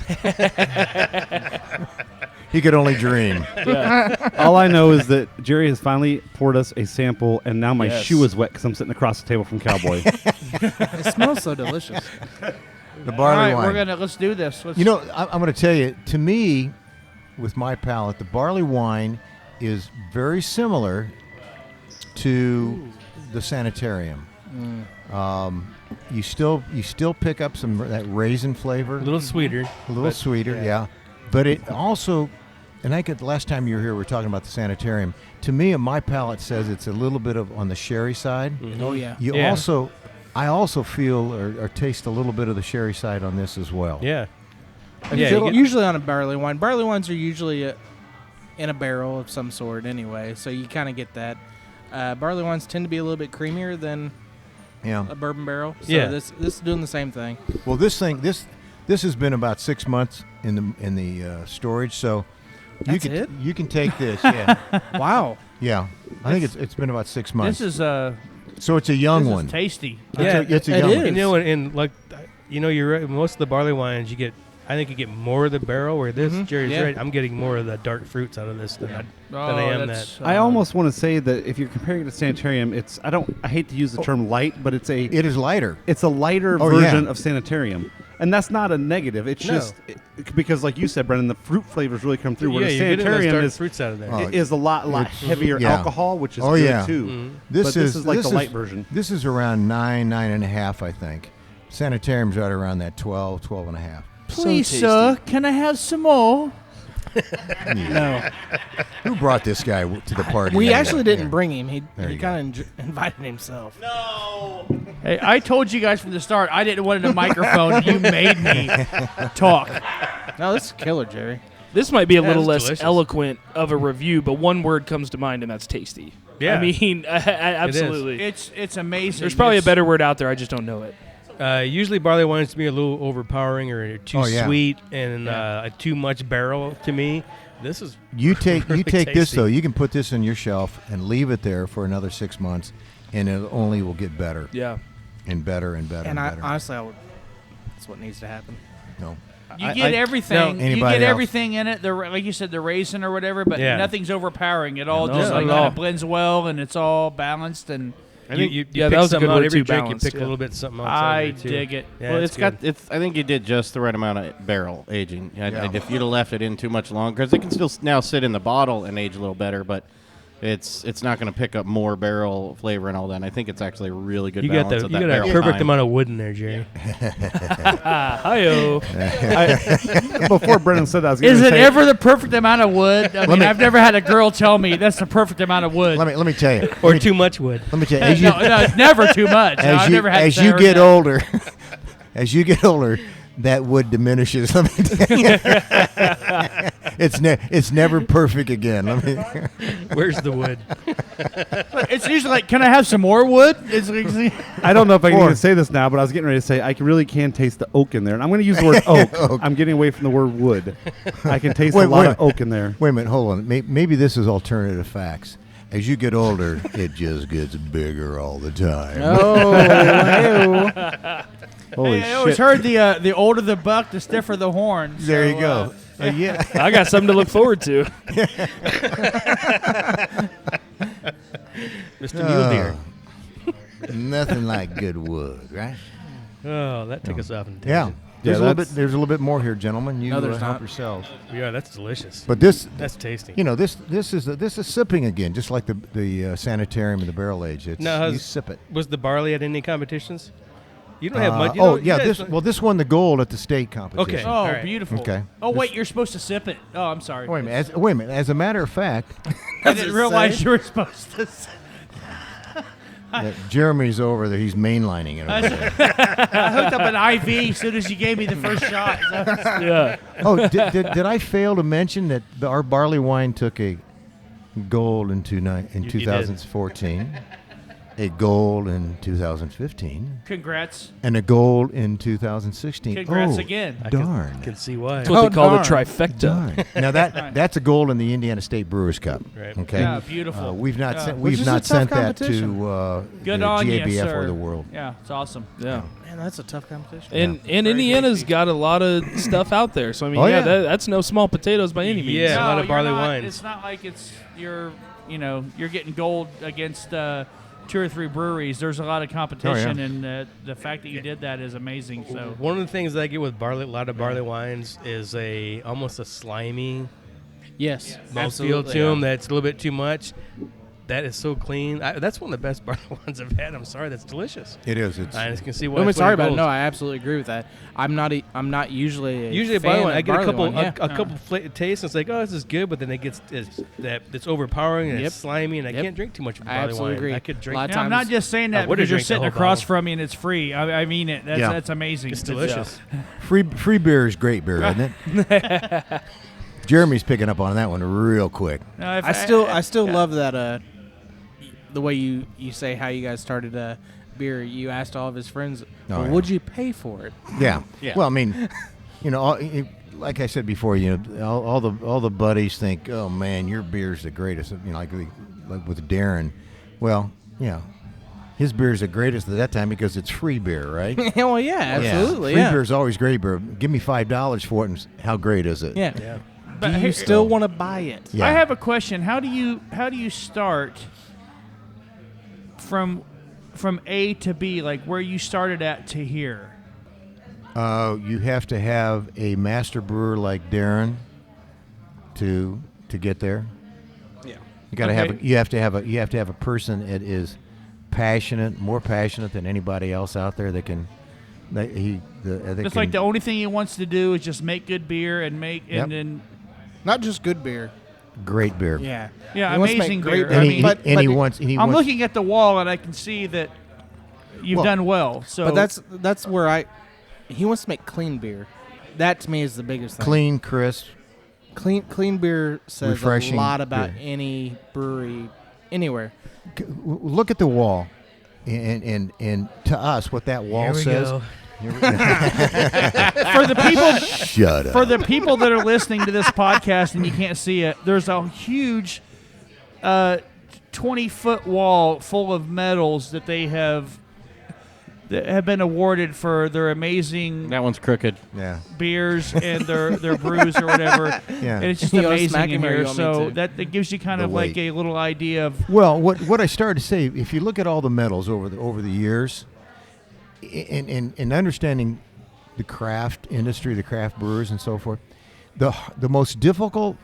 [SPEAKER 3] He could only dream.
[SPEAKER 7] Yeah.
[SPEAKER 5] All I know is that Jerry has finally poured us a sample, and now my
[SPEAKER 7] Yes.
[SPEAKER 5] shoe is wet because I'm sitting across the table from Cowboy.
[SPEAKER 1] It smells so delicious.
[SPEAKER 3] The
[SPEAKER 6] All
[SPEAKER 3] barley
[SPEAKER 6] right,
[SPEAKER 3] wine.
[SPEAKER 6] let's do this. Let's,
[SPEAKER 3] I'm going to tell you. To me, with my palate, the barley wine is very similar to the Sanitarium. You still pick up some that raisin flavor,
[SPEAKER 4] A little sweeter.
[SPEAKER 3] a little
[SPEAKER 4] but,
[SPEAKER 3] sweeter, yeah. But it also, and I could last time you were here, we were talking about the Sanitarium. To me, my palate says it's a little bit of on the sherry side.
[SPEAKER 1] Oh yeah.
[SPEAKER 3] I also feel or taste a little bit of the sherry side on this as well.
[SPEAKER 4] Yeah.
[SPEAKER 1] Usually on a barley wine. Barley wines are usually in a barrel of some sort anyway, so you kind of get that. Barley wines tend to be a little bit creamier than
[SPEAKER 3] Yeah.
[SPEAKER 1] a bourbon barrel. So
[SPEAKER 4] Yeah.
[SPEAKER 1] this is doing the same thing.
[SPEAKER 3] Well, this has been about 6 months in the storage, so
[SPEAKER 1] That's it?
[SPEAKER 3] you can take this. Yeah,
[SPEAKER 1] Wow.
[SPEAKER 3] yeah. I think it's been about 6 months.
[SPEAKER 6] this is
[SPEAKER 3] So it's a young
[SPEAKER 6] this
[SPEAKER 3] one.
[SPEAKER 6] is tasty.
[SPEAKER 4] Yeah,
[SPEAKER 3] it's a
[SPEAKER 1] it
[SPEAKER 3] young
[SPEAKER 1] is.
[SPEAKER 3] one.
[SPEAKER 4] And you're right. Most of the barley wines, I think you get more of the barrel. Where this, Jerry's
[SPEAKER 1] Yeah.
[SPEAKER 4] right. I'm getting more of the dark fruits out of this than I am that.
[SPEAKER 5] I almost want to say that if you're comparing it to Sanitarium, I hate to use the term light, but it's a
[SPEAKER 3] lighter.
[SPEAKER 5] it's a lighter
[SPEAKER 3] Oh,
[SPEAKER 5] version
[SPEAKER 3] yeah.
[SPEAKER 5] of Sanitarium. And that's not a negative. It's
[SPEAKER 4] No.
[SPEAKER 5] just because, like you said, Brendan, the fruit flavors really come through.
[SPEAKER 4] Yeah,
[SPEAKER 5] Where the
[SPEAKER 4] you're getting those
[SPEAKER 5] Sanitarium
[SPEAKER 4] dark
[SPEAKER 5] is
[SPEAKER 4] fruits out of there.
[SPEAKER 3] Oh,
[SPEAKER 5] is a lot heavier
[SPEAKER 3] yeah.
[SPEAKER 5] alcohol, which is
[SPEAKER 3] Oh,
[SPEAKER 5] good
[SPEAKER 3] yeah.
[SPEAKER 5] too.
[SPEAKER 4] Mhm.
[SPEAKER 5] But this is like the light version.
[SPEAKER 3] This is around 9.5, I think. Sanitarium's right around that 12.5.
[SPEAKER 6] Please,
[SPEAKER 7] tasty.
[SPEAKER 6] sir, can I have some more?
[SPEAKER 1] No.
[SPEAKER 3] Who brought this guy to the party?
[SPEAKER 1] We
[SPEAKER 3] anyway?
[SPEAKER 1] actually didn't
[SPEAKER 3] Yeah.
[SPEAKER 1] bring him. He
[SPEAKER 3] There you
[SPEAKER 1] kind of invited himself.
[SPEAKER 6] Hey, I told you guys from the start I didn't want a microphone. You made me talk.
[SPEAKER 1] No, this is killer, Jerry.
[SPEAKER 7] This might be a little
[SPEAKER 4] it's
[SPEAKER 7] less
[SPEAKER 4] delicious.
[SPEAKER 7] eloquent of a review, but one word comes to mind, and that's tasty.
[SPEAKER 4] Yeah.
[SPEAKER 7] I mean, absolutely.
[SPEAKER 6] It's amazing.
[SPEAKER 7] There's probably a
[SPEAKER 6] It's-
[SPEAKER 7] better word out there. I just don't know it.
[SPEAKER 4] Usually barley wines to me are a little overpowering or too
[SPEAKER 3] Oh, yeah.
[SPEAKER 4] sweet and too much barrel to me. This is
[SPEAKER 3] You take
[SPEAKER 4] really
[SPEAKER 3] this
[SPEAKER 4] tasty.
[SPEAKER 3] though. You can put this on your shelf and leave it there for another 6 months, and it only will get better
[SPEAKER 7] Yeah.
[SPEAKER 3] and better and better and,
[SPEAKER 1] And
[SPEAKER 3] better.
[SPEAKER 1] honestly, that's what needs to happen.
[SPEAKER 3] no.
[SPEAKER 6] You get everything.
[SPEAKER 3] no.
[SPEAKER 6] You
[SPEAKER 3] Anybody
[SPEAKER 6] get
[SPEAKER 3] else?
[SPEAKER 6] everything in it. Like you said, the raisin or whatever, but
[SPEAKER 4] Yeah.
[SPEAKER 6] nothing's overpowering. It all
[SPEAKER 4] No,
[SPEAKER 6] just
[SPEAKER 4] not
[SPEAKER 6] like
[SPEAKER 4] at
[SPEAKER 6] kind
[SPEAKER 4] all.
[SPEAKER 6] of blends well, and it's all balanced. And
[SPEAKER 4] You
[SPEAKER 7] yeah,
[SPEAKER 4] pick
[SPEAKER 7] that was a
[SPEAKER 4] something
[SPEAKER 7] good
[SPEAKER 4] out
[SPEAKER 7] word
[SPEAKER 4] every
[SPEAKER 7] too,
[SPEAKER 4] drink.
[SPEAKER 7] balanced,
[SPEAKER 4] You pick
[SPEAKER 7] yeah.
[SPEAKER 4] a little bit something else.
[SPEAKER 6] I dig it.
[SPEAKER 4] Yeah,
[SPEAKER 2] Well,
[SPEAKER 4] it's
[SPEAKER 2] it's got. I think you did just the right amount of barrel aging. If you'd have left it in too much longer, because it can still now sit in the bottle and age a little better, but it's not going to pick up more barrel flavor and all that. And I think it's actually a really good
[SPEAKER 4] You got
[SPEAKER 2] balance of that
[SPEAKER 4] a
[SPEAKER 2] barrel
[SPEAKER 4] perfect
[SPEAKER 2] time.
[SPEAKER 4] amount of wood in there, Jerry.
[SPEAKER 7] Hi-yo.
[SPEAKER 5] Before Brendan said that, I was going
[SPEAKER 6] is
[SPEAKER 5] to
[SPEAKER 6] it
[SPEAKER 5] say,
[SPEAKER 6] ever the perfect amount of wood? I mean, I've never had a girl tell me that's the perfect amount of wood.
[SPEAKER 3] Let me tell you.
[SPEAKER 4] Or too much wood.
[SPEAKER 3] Let me tell you. As you,
[SPEAKER 6] No, it's never too much. No, I've never had
[SPEAKER 3] as
[SPEAKER 6] to
[SPEAKER 3] you
[SPEAKER 6] heard
[SPEAKER 3] get
[SPEAKER 6] that.
[SPEAKER 3] older, as you get older, that wood diminishes. Let me tell you. It's never perfect again.
[SPEAKER 4] Where's the wood?
[SPEAKER 6] It's usually like, can I have some more wood? It's like,
[SPEAKER 5] I don't know if I can even say this now, but I was getting ready to say I really can taste the oak in there, and I'm going to use the word oak. I'm getting away from the word wood. I can taste a lot of oak in there.
[SPEAKER 3] Wait a minute, hold on. Maybe this is alternative facts. As you get older, it just gets bigger all the time.
[SPEAKER 6] oh,
[SPEAKER 5] Holy
[SPEAKER 6] I always
[SPEAKER 5] shit.
[SPEAKER 6] heard the older the buck, the stiffer the horn.
[SPEAKER 3] There
[SPEAKER 6] So,
[SPEAKER 3] you go. Yeah.
[SPEAKER 7] I got something to look forward to.
[SPEAKER 4] Mr. Mule Deer.
[SPEAKER 3] Nothing like good wood, right?
[SPEAKER 4] Oh, that took us off in a
[SPEAKER 3] Yeah.
[SPEAKER 4] tangent.
[SPEAKER 3] There's a little bit more here, gentlemen. You
[SPEAKER 1] No, there's
[SPEAKER 3] help
[SPEAKER 1] not.
[SPEAKER 3] yourselves.
[SPEAKER 4] Yeah, that's delicious.
[SPEAKER 3] But this,
[SPEAKER 4] That's tasty.
[SPEAKER 3] this is sipping again, just like the sanitarium and the barrel age. It's
[SPEAKER 4] Now,
[SPEAKER 3] you sip it.
[SPEAKER 4] Was the barley at any competitions? You don't have much.
[SPEAKER 3] This won the gold at the state competition.
[SPEAKER 4] Okay.
[SPEAKER 6] Oh,
[SPEAKER 4] All right.
[SPEAKER 6] beautiful.
[SPEAKER 3] Okay.
[SPEAKER 6] Oh, wait, you're supposed to sip it. Oh, I'm sorry.
[SPEAKER 3] Wait a minute. As a matter of fact,
[SPEAKER 6] I didn't realize you were supposed to sip.
[SPEAKER 3] Jeremy's over there. He's mainlining it over there.
[SPEAKER 6] I hooked up an IV as soon as you gave me the first shot.
[SPEAKER 7] Yeah.
[SPEAKER 3] Oh, did I fail to mention that our barley wine took a gold in 2014, a gold in 2015,
[SPEAKER 6] Congrats.
[SPEAKER 3] and a gold in 2016?
[SPEAKER 6] Congrats
[SPEAKER 3] oh,
[SPEAKER 6] again.
[SPEAKER 3] Darn.
[SPEAKER 4] Can see why.
[SPEAKER 7] That's what they call the
[SPEAKER 1] darn.
[SPEAKER 7] trifecta.
[SPEAKER 3] Darn. Now that's a gold in the Indiana State Brewers Cup.
[SPEAKER 4] Right.
[SPEAKER 3] Okay.
[SPEAKER 6] Yeah, beautiful.
[SPEAKER 3] We've not
[SPEAKER 6] Yeah.
[SPEAKER 3] sent,
[SPEAKER 1] Which
[SPEAKER 3] we've
[SPEAKER 1] is a
[SPEAKER 3] not
[SPEAKER 1] tough
[SPEAKER 3] sent that
[SPEAKER 1] competition.
[SPEAKER 3] to
[SPEAKER 6] Good
[SPEAKER 3] the
[SPEAKER 6] on you,
[SPEAKER 3] GABF
[SPEAKER 6] sir.
[SPEAKER 3] or the world.
[SPEAKER 6] Yeah, it's awesome.
[SPEAKER 7] Yeah.
[SPEAKER 1] Man, that's a tough competition.
[SPEAKER 7] And Indiana's got a lot of stuff out there. So I mean,
[SPEAKER 3] Oh, yeah.
[SPEAKER 7] that's no small potatoes by any means.
[SPEAKER 4] Yeah. a lot of
[SPEAKER 6] you're
[SPEAKER 4] barley
[SPEAKER 6] not-
[SPEAKER 4] wines.
[SPEAKER 6] It's not like you're getting gold against 2 or 3 breweries. There's a lot of competition, and the fact that you did that is amazing. So
[SPEAKER 4] One of the things that I get with a lot of barley wines is almost a slimy
[SPEAKER 1] Yes,
[SPEAKER 4] mouthfeel
[SPEAKER 1] absolutely.
[SPEAKER 4] to them. That's a little bit too much. That is so clean. That's one of the best barley wines I've had. I'm sorry, that's delicious.
[SPEAKER 3] It is. It's
[SPEAKER 4] I just can see why.
[SPEAKER 1] I'm
[SPEAKER 4] it's
[SPEAKER 1] sorry
[SPEAKER 4] winning
[SPEAKER 1] about it. No,
[SPEAKER 4] golds.
[SPEAKER 1] I absolutely agree with that. I'm not usually
[SPEAKER 4] Usually a
[SPEAKER 1] fan
[SPEAKER 4] barley wine,
[SPEAKER 1] of
[SPEAKER 4] I get a
[SPEAKER 1] barley
[SPEAKER 4] couple
[SPEAKER 1] wine, yeah.
[SPEAKER 4] a couple tastes, and it's like, oh, this is good, but then it's overpowering and
[SPEAKER 1] Yep.
[SPEAKER 4] it's slimy, and I
[SPEAKER 1] Yep.
[SPEAKER 4] can't drink too much of
[SPEAKER 1] I
[SPEAKER 4] barley
[SPEAKER 1] absolutely
[SPEAKER 4] wine.
[SPEAKER 1] agree.
[SPEAKER 4] I could
[SPEAKER 1] A
[SPEAKER 4] drink.
[SPEAKER 1] lot of
[SPEAKER 6] I'm not just saying that
[SPEAKER 4] would've
[SPEAKER 6] because you're
[SPEAKER 4] drank the
[SPEAKER 6] sitting
[SPEAKER 4] whole
[SPEAKER 6] across
[SPEAKER 4] bottle.
[SPEAKER 6] from me and it's free. I mean it. That's amazing.
[SPEAKER 4] It's delicious.
[SPEAKER 3] free beer is great beer, isn't it? Jeremy's picking up on that one real quick.
[SPEAKER 6] No, if
[SPEAKER 1] I still love that the way you say how you guys started beer. You asked all of his friends,
[SPEAKER 3] yeah.
[SPEAKER 1] would you pay for it?
[SPEAKER 3] Yeah.
[SPEAKER 2] Yeah.
[SPEAKER 3] Well, I mean, like I said before, all the buddies think, oh man, your beer's the greatest. Like with Darren. Well, his beer's the greatest at that time because it's free beer, right?
[SPEAKER 1] Well, yeah, absolutely.
[SPEAKER 3] Free
[SPEAKER 1] Yeah.
[SPEAKER 3] beer's always great beer. Give me $5 for it, and how great is it?
[SPEAKER 1] Yeah.
[SPEAKER 4] Yeah.
[SPEAKER 1] Do you still want to buy it?
[SPEAKER 3] Yeah.
[SPEAKER 6] I have a question. How do you start from A to B, like where you started at to here?
[SPEAKER 3] You have to have a master brewer like Darren to get there.
[SPEAKER 1] Yeah.
[SPEAKER 3] You got to
[SPEAKER 6] Okay.
[SPEAKER 3] have you have to have a person that is more passionate than anybody else out there that can.
[SPEAKER 6] It's like the only thing he wants to do is just make good beer and make
[SPEAKER 3] Yep.
[SPEAKER 6] and then
[SPEAKER 1] Not just good beer.
[SPEAKER 3] great beer.
[SPEAKER 1] Yeah.
[SPEAKER 6] yeah,
[SPEAKER 1] He wants to make
[SPEAKER 6] amazing
[SPEAKER 1] great
[SPEAKER 6] beer.
[SPEAKER 3] And
[SPEAKER 6] I
[SPEAKER 3] he,
[SPEAKER 6] mean,
[SPEAKER 1] but-
[SPEAKER 3] and he
[SPEAKER 1] but-
[SPEAKER 3] wants. And he
[SPEAKER 6] I'm
[SPEAKER 3] wants,
[SPEAKER 6] looking at the wall and I can see that you've
[SPEAKER 3] Well,
[SPEAKER 6] done well. So
[SPEAKER 1] But that's where he wants to make clean beer. That to me is the biggest thing.
[SPEAKER 3] clean, crisp.
[SPEAKER 1] Clean beer says
[SPEAKER 3] Refreshing
[SPEAKER 1] a lot about
[SPEAKER 3] beer.
[SPEAKER 1] any brewery anywhere.
[SPEAKER 3] Look at the wall, and to us, what that wall
[SPEAKER 4] Here we
[SPEAKER 3] says.
[SPEAKER 4] go.
[SPEAKER 6] for the people
[SPEAKER 3] Shut up.
[SPEAKER 6] for the people that are listening to this podcast and you can't see it, there's a huge 20-foot wall full of medals that that have been awarded for their amazing
[SPEAKER 2] That one's crooked.
[SPEAKER 3] Yeah.
[SPEAKER 6] beers and their brews or whatever.
[SPEAKER 3] Yeah.
[SPEAKER 6] And it's just
[SPEAKER 1] You wanna smack
[SPEAKER 6] amazing in
[SPEAKER 1] him or you
[SPEAKER 6] here.
[SPEAKER 1] want me
[SPEAKER 6] So
[SPEAKER 1] to?
[SPEAKER 6] that gives you kind
[SPEAKER 3] The
[SPEAKER 6] of like
[SPEAKER 3] weight.
[SPEAKER 6] a little idea of
[SPEAKER 3] Well, what I started to say, if you look at all the medals over the years, in understanding the craft industry, the craft brewers, and so forth, the most difficult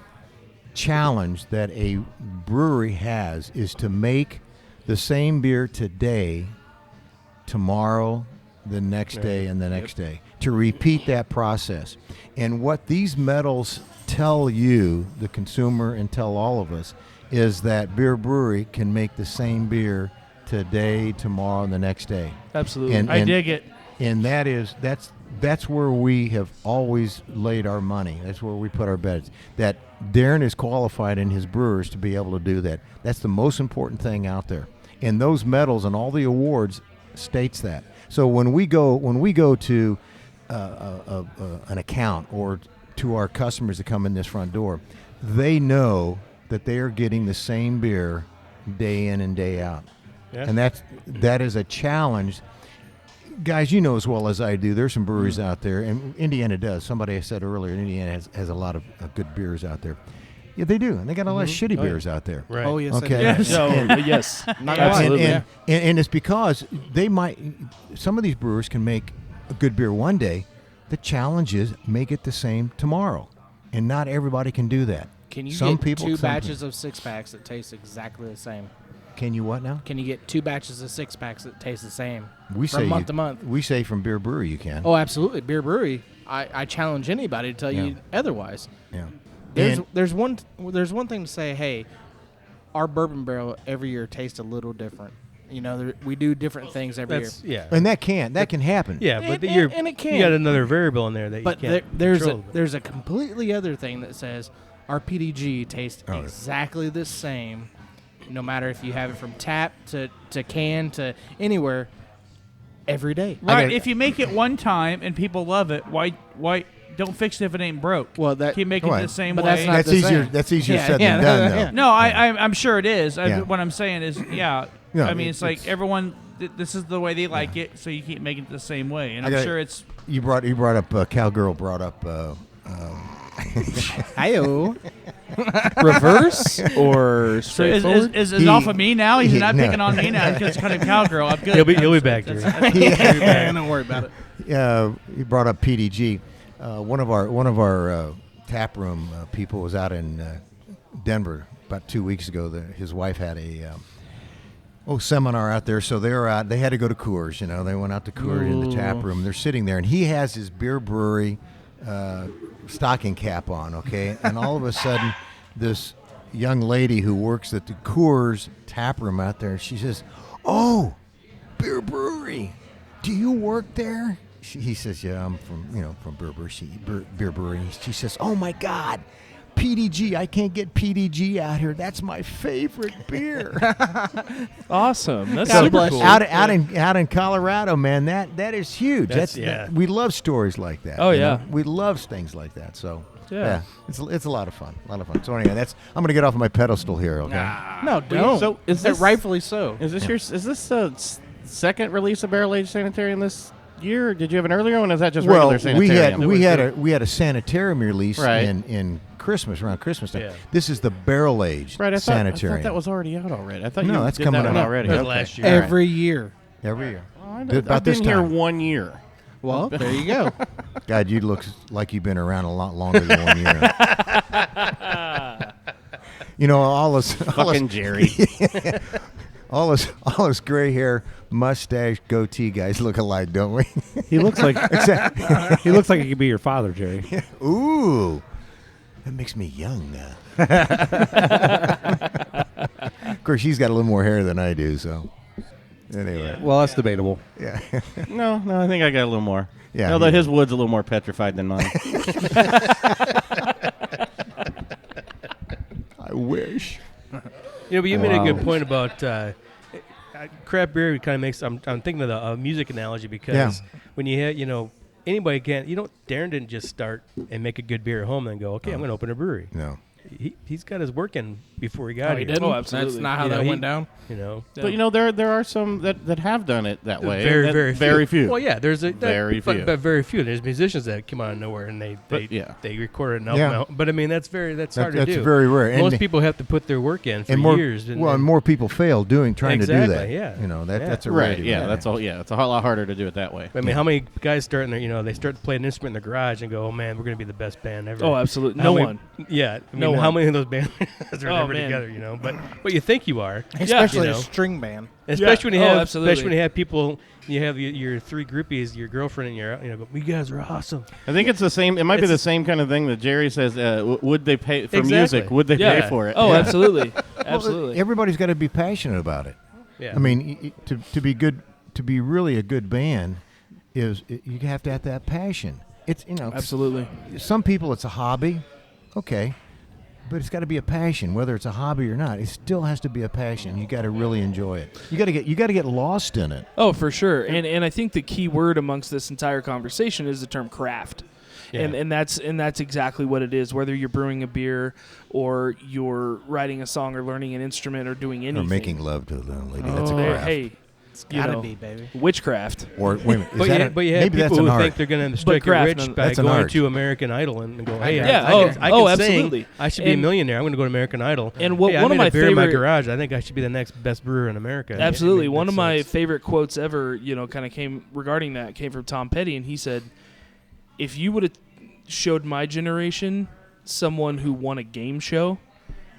[SPEAKER 3] challenge that a brewery has is to make the same beer today, tomorrow, the next day, and the next day. To repeat that process. And what these medals tell you, the consumer, and tell all of us, is that Bier Brewery can make the same beer today, tomorrow, and the next day.
[SPEAKER 7] Absolutely.
[SPEAKER 3] And-
[SPEAKER 6] I dig it.
[SPEAKER 3] And that's that's where we have always laid our money. That's where we put our bets. That Darren is qualified in his brewers to be able to do that. That's the most important thing out there. And those medals and all the awards states that. So when we go to an account or to our customers that come in this front door, they know that they are getting the same beer day in and day out. Yeah. And that is a challenge. Guys, you know as well as I do, there's some breweries out there, and Indiana does. Somebody said earlier, Indiana has a lot of good beers out there. Yeah, they do, and they got a lot of shitty beers out there.
[SPEAKER 7] Right. Oh, yes.
[SPEAKER 3] Okay.
[SPEAKER 7] Yes. Yes.
[SPEAKER 3] And it's because some of these brewers can make a good beer one day. The challenge is make it the same tomorrow, and not everybody can do that.
[SPEAKER 1] Can you get two batches of 6-packs that taste exactly the same?
[SPEAKER 3] Can you what now?
[SPEAKER 1] Can you get 2 batches of 6-packs that taste the same
[SPEAKER 3] from
[SPEAKER 1] month to month?
[SPEAKER 3] We say from Bier Brewery you can.
[SPEAKER 1] Oh, absolutely. Bier Brewery, I challenge anybody to tell you otherwise.
[SPEAKER 3] Yeah.
[SPEAKER 1] There's one thing to say, hey, our bourbon barrel every year tastes a little different. You know, we do different things every year.
[SPEAKER 4] Yeah.
[SPEAKER 3] And that can happen.
[SPEAKER 4] Yeah, but
[SPEAKER 1] and it can.
[SPEAKER 4] You got another variable in there that you can't control.
[SPEAKER 1] There's a completely other thing that says our PDG tastes exactly the same, no matter if you have it from tap to can to anywhere, every day.
[SPEAKER 6] Right. If you make it one time and people love it, why don't fix it if it ain't broke?
[SPEAKER 1] Well,
[SPEAKER 6] keep making it the same way.
[SPEAKER 3] That's easier. That's easier said than done, though.
[SPEAKER 6] No, I'm sure it is. What I'm saying is, I mean, it's like everyone. This is the way they like it, so you keep making it the same way. And I'm sure it's.
[SPEAKER 3] You brought up Cowgirl brought up.
[SPEAKER 1] Hi-oh.
[SPEAKER 7] Reverse or straightforward?
[SPEAKER 6] Is it off of me now? He's not picking on me now because it's kind of Cowgirl. I'm good.
[SPEAKER 4] He'll be back there.
[SPEAKER 1] Don't worry about it.
[SPEAKER 3] He brought up PDG. One of our tap room people was out in Denver about 2 weeks ago. His wife had a seminar out there, so they were out. They had to go to Coors. You know, they went out to Coors in the tap room. They're sitting there, and he has his Bier Brewery stocking cap on. Okay, and all of a sudden, this young lady who works at the Coors tap room out there, she says, "Oh, Bier Brewery, do you work there?" He says, "Yeah, I'm from Bier Brewery." She says, "Oh my God, PDG! I can't get PDG out here. That's my favorite beer."
[SPEAKER 7] Awesome. That's super cool.
[SPEAKER 3] Out in Colorado, man, that is huge. We love stories like that.
[SPEAKER 7] Oh yeah,
[SPEAKER 3] we love things like that. So yeah, it's a lot of fun. So anyway, I'm going to get off of my pedestal here. Okay.
[SPEAKER 1] No, don't.
[SPEAKER 2] So is this
[SPEAKER 1] rightfully so?
[SPEAKER 2] Is this second release of Barrel Aged Sanitarium this year? Did you have an earlier one? Or is that just regular Sanitarium?
[SPEAKER 3] we had a Sanitarium release in Christmas, around Christmas time. Yeah. This is the Barrel Aged Sanitarium.
[SPEAKER 2] I thought that was already out already. I thought
[SPEAKER 3] that's coming out
[SPEAKER 2] already.
[SPEAKER 4] Last year.
[SPEAKER 1] Every year.
[SPEAKER 3] Every year.
[SPEAKER 2] I've been here 1 year.
[SPEAKER 1] Well, there you go.
[SPEAKER 3] God, you look like you've been around a lot longer than 1 year. You know, all this
[SPEAKER 2] fucking Jerry.
[SPEAKER 3] All this gray hair, mustache, goatee guys look alike, don't we?
[SPEAKER 5] He looks like he looks like he could be your father, Jerry.
[SPEAKER 3] Ooh, that makes me young. Of course, he's got a little more hair than I do, so anyway.
[SPEAKER 5] Well, that's debatable.
[SPEAKER 3] Yeah.
[SPEAKER 2] No, I think I got a little more.
[SPEAKER 3] Yeah.
[SPEAKER 2] Although his wood's a little more petrified than mine.
[SPEAKER 3] I wish.
[SPEAKER 4] But you made a good point about craft beer. Kind of makes. I'm thinking of the music analogy because when you hit, anybody can. Darren didn't just start and make a good beer at home and then go, okay, I'm going to open a brewery.
[SPEAKER 3] No.
[SPEAKER 4] He's got his work in before he got here.
[SPEAKER 1] He didn't?
[SPEAKER 7] Oh, absolutely.
[SPEAKER 1] That's not how that went down.
[SPEAKER 2] But there are some that have done it that way.
[SPEAKER 4] Very
[SPEAKER 2] few.
[SPEAKER 4] Well, yeah, there's
[SPEAKER 2] very few.
[SPEAKER 4] But very few. There's musicians that come out of nowhere and they record an album. But I mean, that's hard to do.
[SPEAKER 3] That's very rare.
[SPEAKER 4] Most people have to put their work in for years.
[SPEAKER 3] And more people fail trying to do that.
[SPEAKER 4] Yeah.
[SPEAKER 3] That's a
[SPEAKER 2] right. Yeah, that's all. Yeah, it's a lot harder to do it that way.
[SPEAKER 4] I mean, how many guys start in there? They start to play an instrument in the garage and go, "Oh man, we're going to be the best band ever."
[SPEAKER 7] Oh, absolutely. No one.
[SPEAKER 4] Yeah. I mean, how many of those bands are never together? But you think you are,
[SPEAKER 1] especially a string band.
[SPEAKER 4] Especially when you have people. You have your three groupies, your girlfriend, and your but you guys are awesome.
[SPEAKER 2] I think it's the same. It might be the same kind of thing that Jerry says. Would they pay for music? Would they pay for it?
[SPEAKER 7] Oh, absolutely, absolutely.
[SPEAKER 3] Well, everybody's got to be passionate about it.
[SPEAKER 4] Yeah.
[SPEAKER 3] I mean, to be good, to be really a good band, is you have to have that passion. It's
[SPEAKER 7] Absolutely.
[SPEAKER 3] Some people it's a hobby, okay, but it's got to be a passion. Whether it's a hobby or not, it still has to be a passion. You got to really enjoy it. You got to get lost in it.
[SPEAKER 7] Oh, for sure. And I think the key word amongst this entire conversation is the term craft. Yeah. And that's exactly what it is. Whether you're brewing a beer or you're writing a song or learning an instrument or doing anything.
[SPEAKER 3] Or making love to a lady. That's a craft.
[SPEAKER 7] Hey,
[SPEAKER 1] it's gotta be, baby.
[SPEAKER 7] Witchcraft.
[SPEAKER 3] Or wait a minute,
[SPEAKER 4] but you have people who think they're going to strike it rich by going to American Idol and go, hey, I can
[SPEAKER 7] absolutely.
[SPEAKER 4] Sing. I should be a millionaire. I'm going to go to American Idol.
[SPEAKER 7] And one
[SPEAKER 4] of
[SPEAKER 7] my favorite
[SPEAKER 4] in my garage. I think I should be the next best brewer in America.
[SPEAKER 7] Absolutely. One of my favorite quotes ever, kind of came from Tom Petty, and he said, "If you would have showed my generation someone who won a game show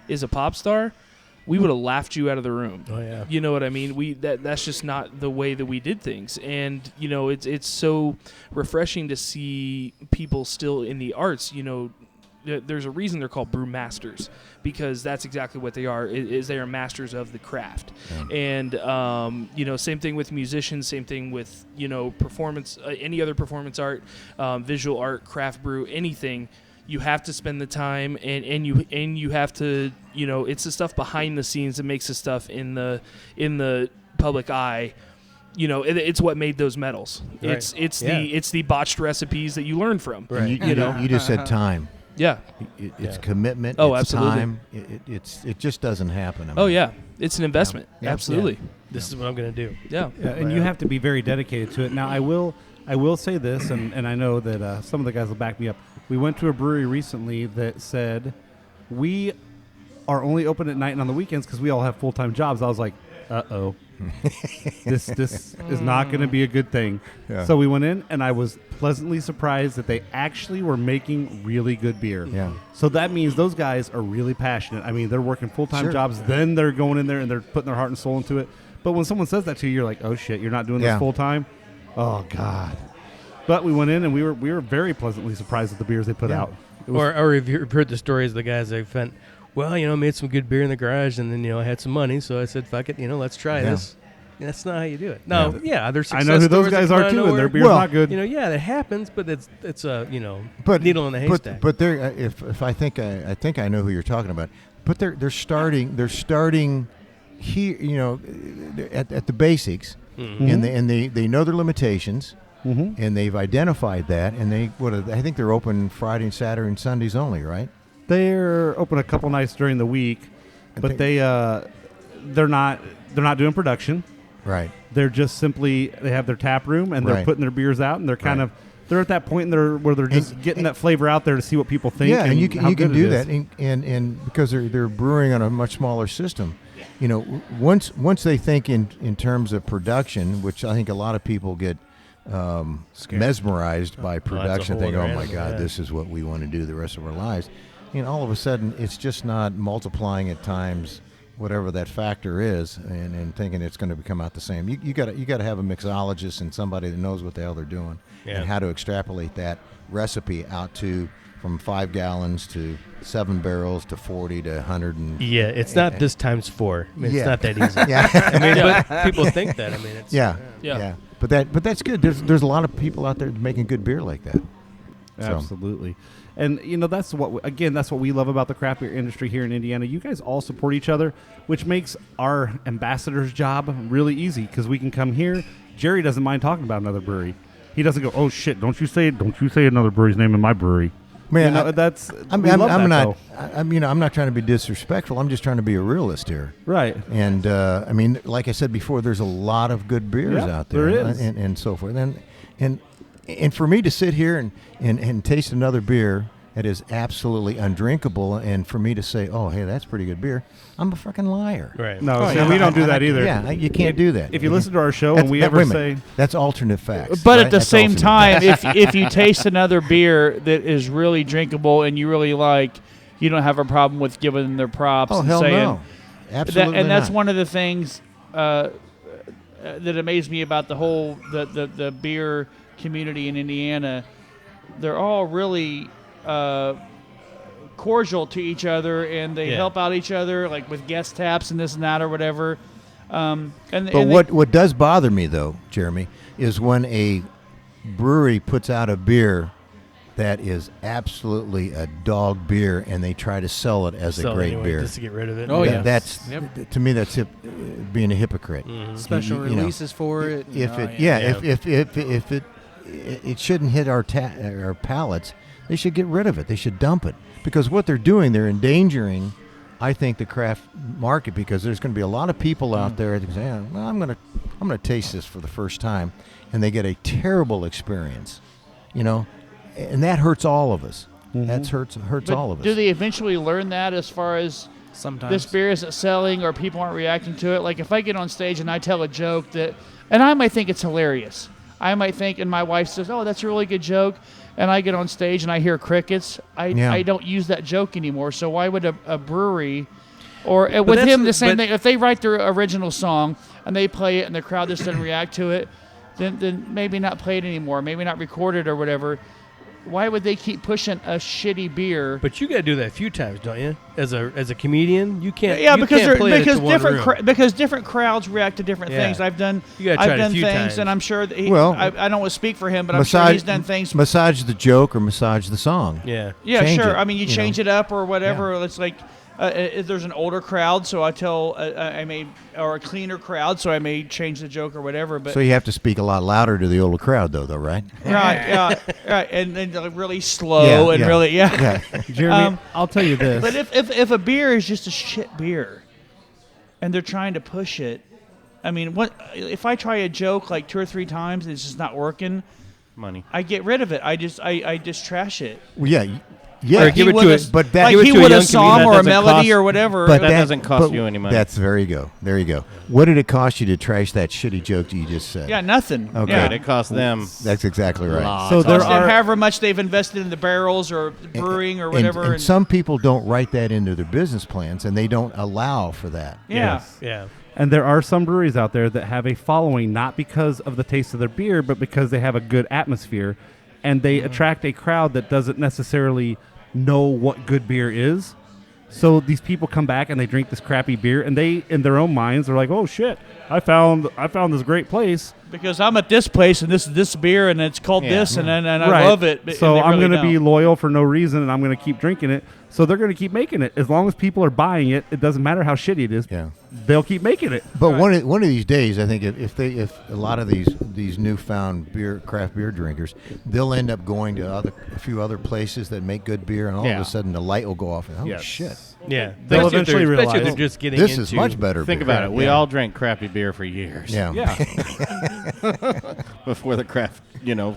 [SPEAKER 7] is a pop star, we would have laughed you out of the room."
[SPEAKER 4] Oh yeah.
[SPEAKER 7] You know what I mean? That's just not the way that we did things. And it's so refreshing to see people still in the arts, there's a reason they're called brew masters, because that's exactly what they are. Is they are masters of the craft. And same thing with musicians, same thing with performance, any other performance art, visual art, craft brew, anything. You have to spend the time, and you have to, it's the stuff behind the scenes that makes the stuff in the public eye. It's what made those medals.
[SPEAKER 4] Right.
[SPEAKER 7] It's the botched recipes that you learn from.
[SPEAKER 3] Right. You just said time.
[SPEAKER 7] Yeah.
[SPEAKER 3] It's commitment.
[SPEAKER 7] Oh,
[SPEAKER 3] it's
[SPEAKER 7] absolutely.
[SPEAKER 3] Time. It just doesn't happen.
[SPEAKER 7] It's an investment.
[SPEAKER 3] Yeah.
[SPEAKER 7] Absolutely.
[SPEAKER 3] Yeah.
[SPEAKER 4] This is what I'm going to do.
[SPEAKER 7] Yeah.
[SPEAKER 5] And you have to be very dedicated to it. Now, I will say this, and I know that some of the guys will back me up. We went to a brewery recently that said, we are only open at night and on the weekends because we all have full-time jobs. I was like, uh-oh. This is not going to be a good thing. Yeah. So we went in, and I was pleasantly surprised that they actually were making really good beer.
[SPEAKER 3] Yeah.
[SPEAKER 5] So that means those guys are really passionate. I mean, they're working full-time jobs, then they're going in there and they're putting their heart and soul into it. But when someone says that to you, you're like, oh, shit, you're not doing this full-time? Oh, God. But we went in, and we were very pleasantly surprised at the beers they put out.
[SPEAKER 4] Or if you've heard the stories of the guys that went, well, made some good beer in the garage, and then, I had some money, so I said, fuck it, let's try this. That's not how you do it. No, there's success.
[SPEAKER 5] I know who those guys are, too, and their beer's not good.
[SPEAKER 4] That happens, but it's a, needle in the haystack.
[SPEAKER 3] But they're, if I think I know who you're talking about, but they're starting here, at the basics, and they know their limitations. Mm-hmm. And they've identified that, and I think they're open Friday, Saturday, and Sundays only, right?
[SPEAKER 5] They're open a couple nights during the week, but they're not doing production.
[SPEAKER 3] Right.
[SPEAKER 5] They're just simply they have their tap room, and they're putting their beers out, and they're kind of they're at that point where they're just getting that flavor out there to see what people think.
[SPEAKER 3] Yeah, and you can do that, and because they're brewing on a much smaller system. Once they think in terms of production, which I think a lot of people get mesmerized by production, think, oh my God, this is what we want to do the rest of our lives. All of a sudden it's just not multiplying at times whatever that factor is and thinking it's going to come out the same. You got to have a mixologist and somebody that knows what the hell they're doing and how to extrapolate that recipe out to from 5 gallons to 7 barrels to 40 to 100 and
[SPEAKER 4] it's not this times 4. It's not that easy. But people think that. It's
[SPEAKER 3] But that's good. There's a lot of people out there making good beer like that.
[SPEAKER 5] Absolutely. And that's what we love about the craft beer industry here in Indiana. You guys all support each other, which makes our ambassador's job really easy because we can come here. Jerry doesn't mind talking about another brewery. He doesn't go, "Oh shit, don't you say another brewery's name in my brewery."
[SPEAKER 3] Man,
[SPEAKER 5] I'm
[SPEAKER 3] not trying to be disrespectful. I'm just trying to be a realist here.
[SPEAKER 5] Right.
[SPEAKER 3] And like I said before, there's a lot of good beers out there.
[SPEAKER 5] There is.
[SPEAKER 3] And so forth. And for me to sit here and taste another beer that is absolutely undrinkable, and for me to say, oh, hey, that's pretty good beer, I'm a freaking liar.
[SPEAKER 4] Right.
[SPEAKER 5] No, we don't do that either.
[SPEAKER 3] Yeah, you can't do that.
[SPEAKER 5] If you listen to our show and we ever say...
[SPEAKER 3] That's alternate facts.
[SPEAKER 6] But at the same time, if you taste another beer that is really drinkable and you really like, you don't have a problem with giving them their props.
[SPEAKER 3] Oh,
[SPEAKER 6] and
[SPEAKER 3] hell
[SPEAKER 6] saying,
[SPEAKER 3] no. Absolutely
[SPEAKER 6] and that's
[SPEAKER 3] not.
[SPEAKER 6] one of the things that amazed me about the whole the beer community in Indiana. They're all really cordial to each other, and they help out each other, like with guest taps and this and that or whatever.
[SPEAKER 3] What does bother me though, Jeremy, is when a brewery puts out a beer that is absolutely a dog beer, and they try to sell it as a great
[SPEAKER 4] anyway,
[SPEAKER 3] beer.
[SPEAKER 4] just to get rid of it.
[SPEAKER 1] Oh, yeah.
[SPEAKER 3] That's to me, that's being a hypocrite.
[SPEAKER 1] Special releases for it.
[SPEAKER 3] If it shouldn't hit our palates, they should get rid of it. They should dump it, because what they're doing, they're endangering, I think, the craft market, because there's going to be a lot of people out there that say, well, I'm going to taste this for the first time, and they get a terrible experience, and that hurts all of us. That hurts all of us.
[SPEAKER 6] Do they eventually learn that, as far as
[SPEAKER 1] sometimes
[SPEAKER 6] this beer isn't selling or people aren't reacting to it? Like, if I get on stage and I tell a joke and I might think it's hilarious. I might think, and my wife says, "Oh, that's a really good joke," and I get on stage and I hear crickets. I don't use that joke anymore. So why would a brewery, or with him the same thing? If they write their original song and they play it and the crowd just doesn't react to it, then maybe not play it anymore, maybe not record it or whatever. Why would they keep pushing a shitty beer?
[SPEAKER 4] But you got to do that a few times, don't you? As a comedian, you can't.
[SPEAKER 6] Yeah,
[SPEAKER 4] you
[SPEAKER 6] because
[SPEAKER 4] can't play
[SPEAKER 6] because
[SPEAKER 4] it to one room.
[SPEAKER 6] because different crowds react to different things. I've done things,
[SPEAKER 4] times.
[SPEAKER 6] and I'm sure that I don't want to speak for him, but I'm sure he's done things.
[SPEAKER 3] Massage the joke or massage the song.
[SPEAKER 6] Yeah,
[SPEAKER 3] change
[SPEAKER 6] sure.
[SPEAKER 3] it,
[SPEAKER 6] I mean, you change it up or whatever. Yeah. It's like if there's an older crowd, so I tell or a cleaner crowd, so I may change the joke or whatever. But
[SPEAKER 3] so you have to speak a lot louder to the older crowd, though, right?
[SPEAKER 6] Right, right, and then really slow really,
[SPEAKER 5] Jeremy, I'll tell you this.
[SPEAKER 6] But if a beer is just a shit beer, and they're trying to push it, I mean, what if I try a joke like 2 or 3 times and it's just not working?
[SPEAKER 2] Money.
[SPEAKER 6] I get rid of it. I just trash it.
[SPEAKER 3] Well, yeah,
[SPEAKER 6] like
[SPEAKER 3] give it to it, but that
[SPEAKER 6] like he would a song or a melody or whatever.
[SPEAKER 2] But that doesn't cost you any money.
[SPEAKER 3] There you go. What did it cost you to trash that shitty joke that you just said?
[SPEAKER 6] Yeah, nothing.
[SPEAKER 3] Okay,
[SPEAKER 6] yeah.
[SPEAKER 2] It cost them.
[SPEAKER 3] That's exactly right.
[SPEAKER 6] So there are however much they've invested in the barrels or brewing or whatever.
[SPEAKER 3] And some people don't write that into their business plans, and they don't allow for that.
[SPEAKER 6] Yeah,
[SPEAKER 4] yeah.
[SPEAKER 5] And there are some breweries out there that have a following, not because of the taste of their beer, but because they have a good atmosphere, and they attract a crowd that doesn't necessarily know what good beer is. So these people come back and they drink this crappy beer, and they, in their own minds, are like, "Oh shit! I found this great place
[SPEAKER 6] because I'm at this place and this beer and it's called this and I love it."
[SPEAKER 5] So I'm going to be loyal for no reason, and I'm going to keep drinking it. So they're going to keep making it as long as people are buying it. It doesn't matter how shitty it is.
[SPEAKER 3] Yeah,
[SPEAKER 5] they'll keep making it.
[SPEAKER 3] But one of these days, I think if a lot of these newfound craft beer drinkers, they'll end up going to a few other places that make good beer, and all of a sudden the light will go off. And, oh shit!
[SPEAKER 4] Yeah,
[SPEAKER 5] they'll eventually realize
[SPEAKER 4] they're just getting
[SPEAKER 3] this
[SPEAKER 4] into
[SPEAKER 3] is much better.
[SPEAKER 2] Think about it. We all drank crappy beer for years.
[SPEAKER 3] Yeah.
[SPEAKER 2] Before the craft,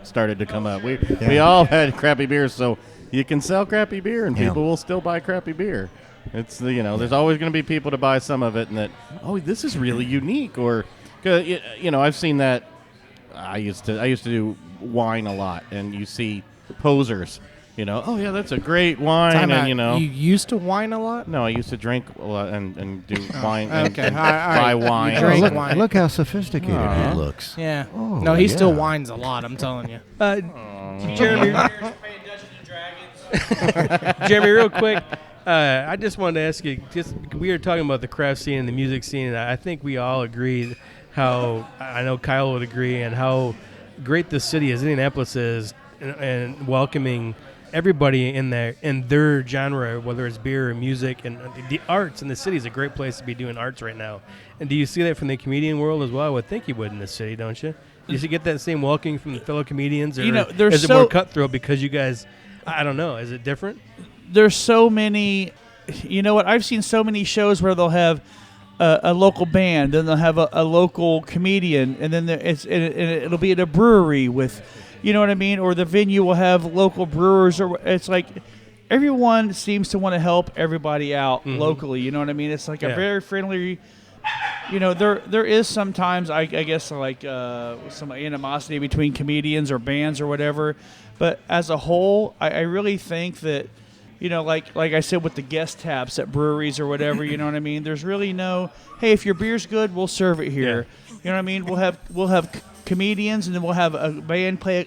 [SPEAKER 2] started to come up, we all had crappy beers, so you can sell crappy beer and people will still buy crappy beer. It's there's always going to be people to buy some of it, and this is really unique. Or, I've seen that. I used to do wine a lot, and you see posers. Oh yeah, that's a great wine,
[SPEAKER 1] you used to wine a lot.
[SPEAKER 2] No, I used to drink a lot and do wine
[SPEAKER 1] okay.
[SPEAKER 2] and buy wine.
[SPEAKER 1] Wine.
[SPEAKER 3] Look how sophisticated he looks.
[SPEAKER 1] Yeah.
[SPEAKER 3] Oh,
[SPEAKER 1] no, he still whines a lot. I'm telling you.
[SPEAKER 4] Jeremy, Jeremy, real quick. I just wanted to ask you. We were talking about the craft scene and the music scene, and I think we all agreed how I know Kyle would agree, and how great this city as Indianapolis is, and welcoming everybody in their genre, whether it's beer or music, and the arts in the city is a great place to be doing arts right now. And do you see that from the comedian world as well? I would think you would in this city, don't you? You should get that same welcoming from the fellow comedians, or is it more cutthroat because you guys? I don't know. Is it different?
[SPEAKER 6] There's so many. You know what? I've seen so many shows where they'll have a local band, then they'll have a local comedian, and then it'll be at a brewery with. You know what I mean? Or the venue will have local brewers, or it's like everyone seems to want to help everybody out locally. You know what I mean? It's like a very friendly. There is sometimes I guess like some animosity between comedians or bands or whatever, but as a whole, I really think that like I said with the guest taps at breweries or whatever. You know what I mean? There's really no hey, if your beer's good, we'll serve it here. Yeah. You know what I mean? We'll have comedians, and then we'll have a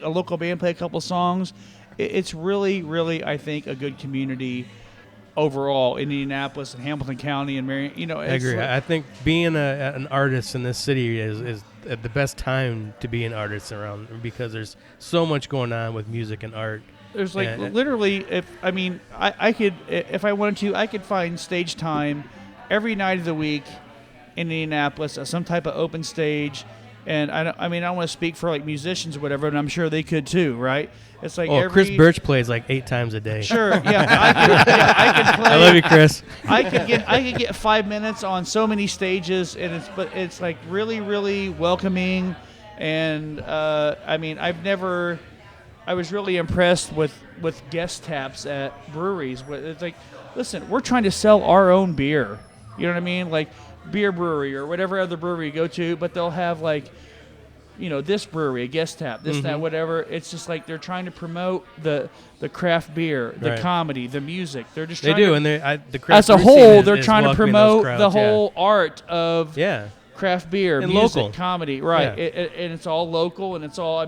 [SPEAKER 6] local band play a couple songs. It's really, really, I think, a good community overall in Indianapolis and Hamilton County and Marion.
[SPEAKER 4] I agree. I think being an artist in this city is the best time to be an artist around, because there's so much going on with music and art.
[SPEAKER 6] There's like literally, I could, if I wanted to, I could find stage time every night of the week in Indianapolis at some type of open stage. And I don't want to speak for like musicians or whatever, and I'm sure they could too, right? It's like
[SPEAKER 4] Chris Burch plays like 8 times a day.
[SPEAKER 6] Sure, yeah, I could play.
[SPEAKER 4] I love you, Chris.
[SPEAKER 6] I could get 5 minutes on so many stages, and it's like really, really welcoming. And I was really impressed with guest taps at breweries. It's like, listen, we're trying to sell our own beer. You know what I mean? Like Bier Brewery or whatever other brewery you go to, but they'll have like, this brewery, a guest tap, this, that, whatever. It's just like they're trying to promote the craft beer, the comedy, the music. They're just trying
[SPEAKER 4] and the craft
[SPEAKER 6] as a
[SPEAKER 4] beer
[SPEAKER 6] whole,
[SPEAKER 4] scene
[SPEAKER 6] they're
[SPEAKER 4] is
[SPEAKER 6] trying to
[SPEAKER 4] welcoming
[SPEAKER 6] promote
[SPEAKER 4] those crowds,
[SPEAKER 6] the whole art of craft beer,
[SPEAKER 4] and
[SPEAKER 6] music,
[SPEAKER 4] local
[SPEAKER 6] comedy, right? And it's all local, and it's all,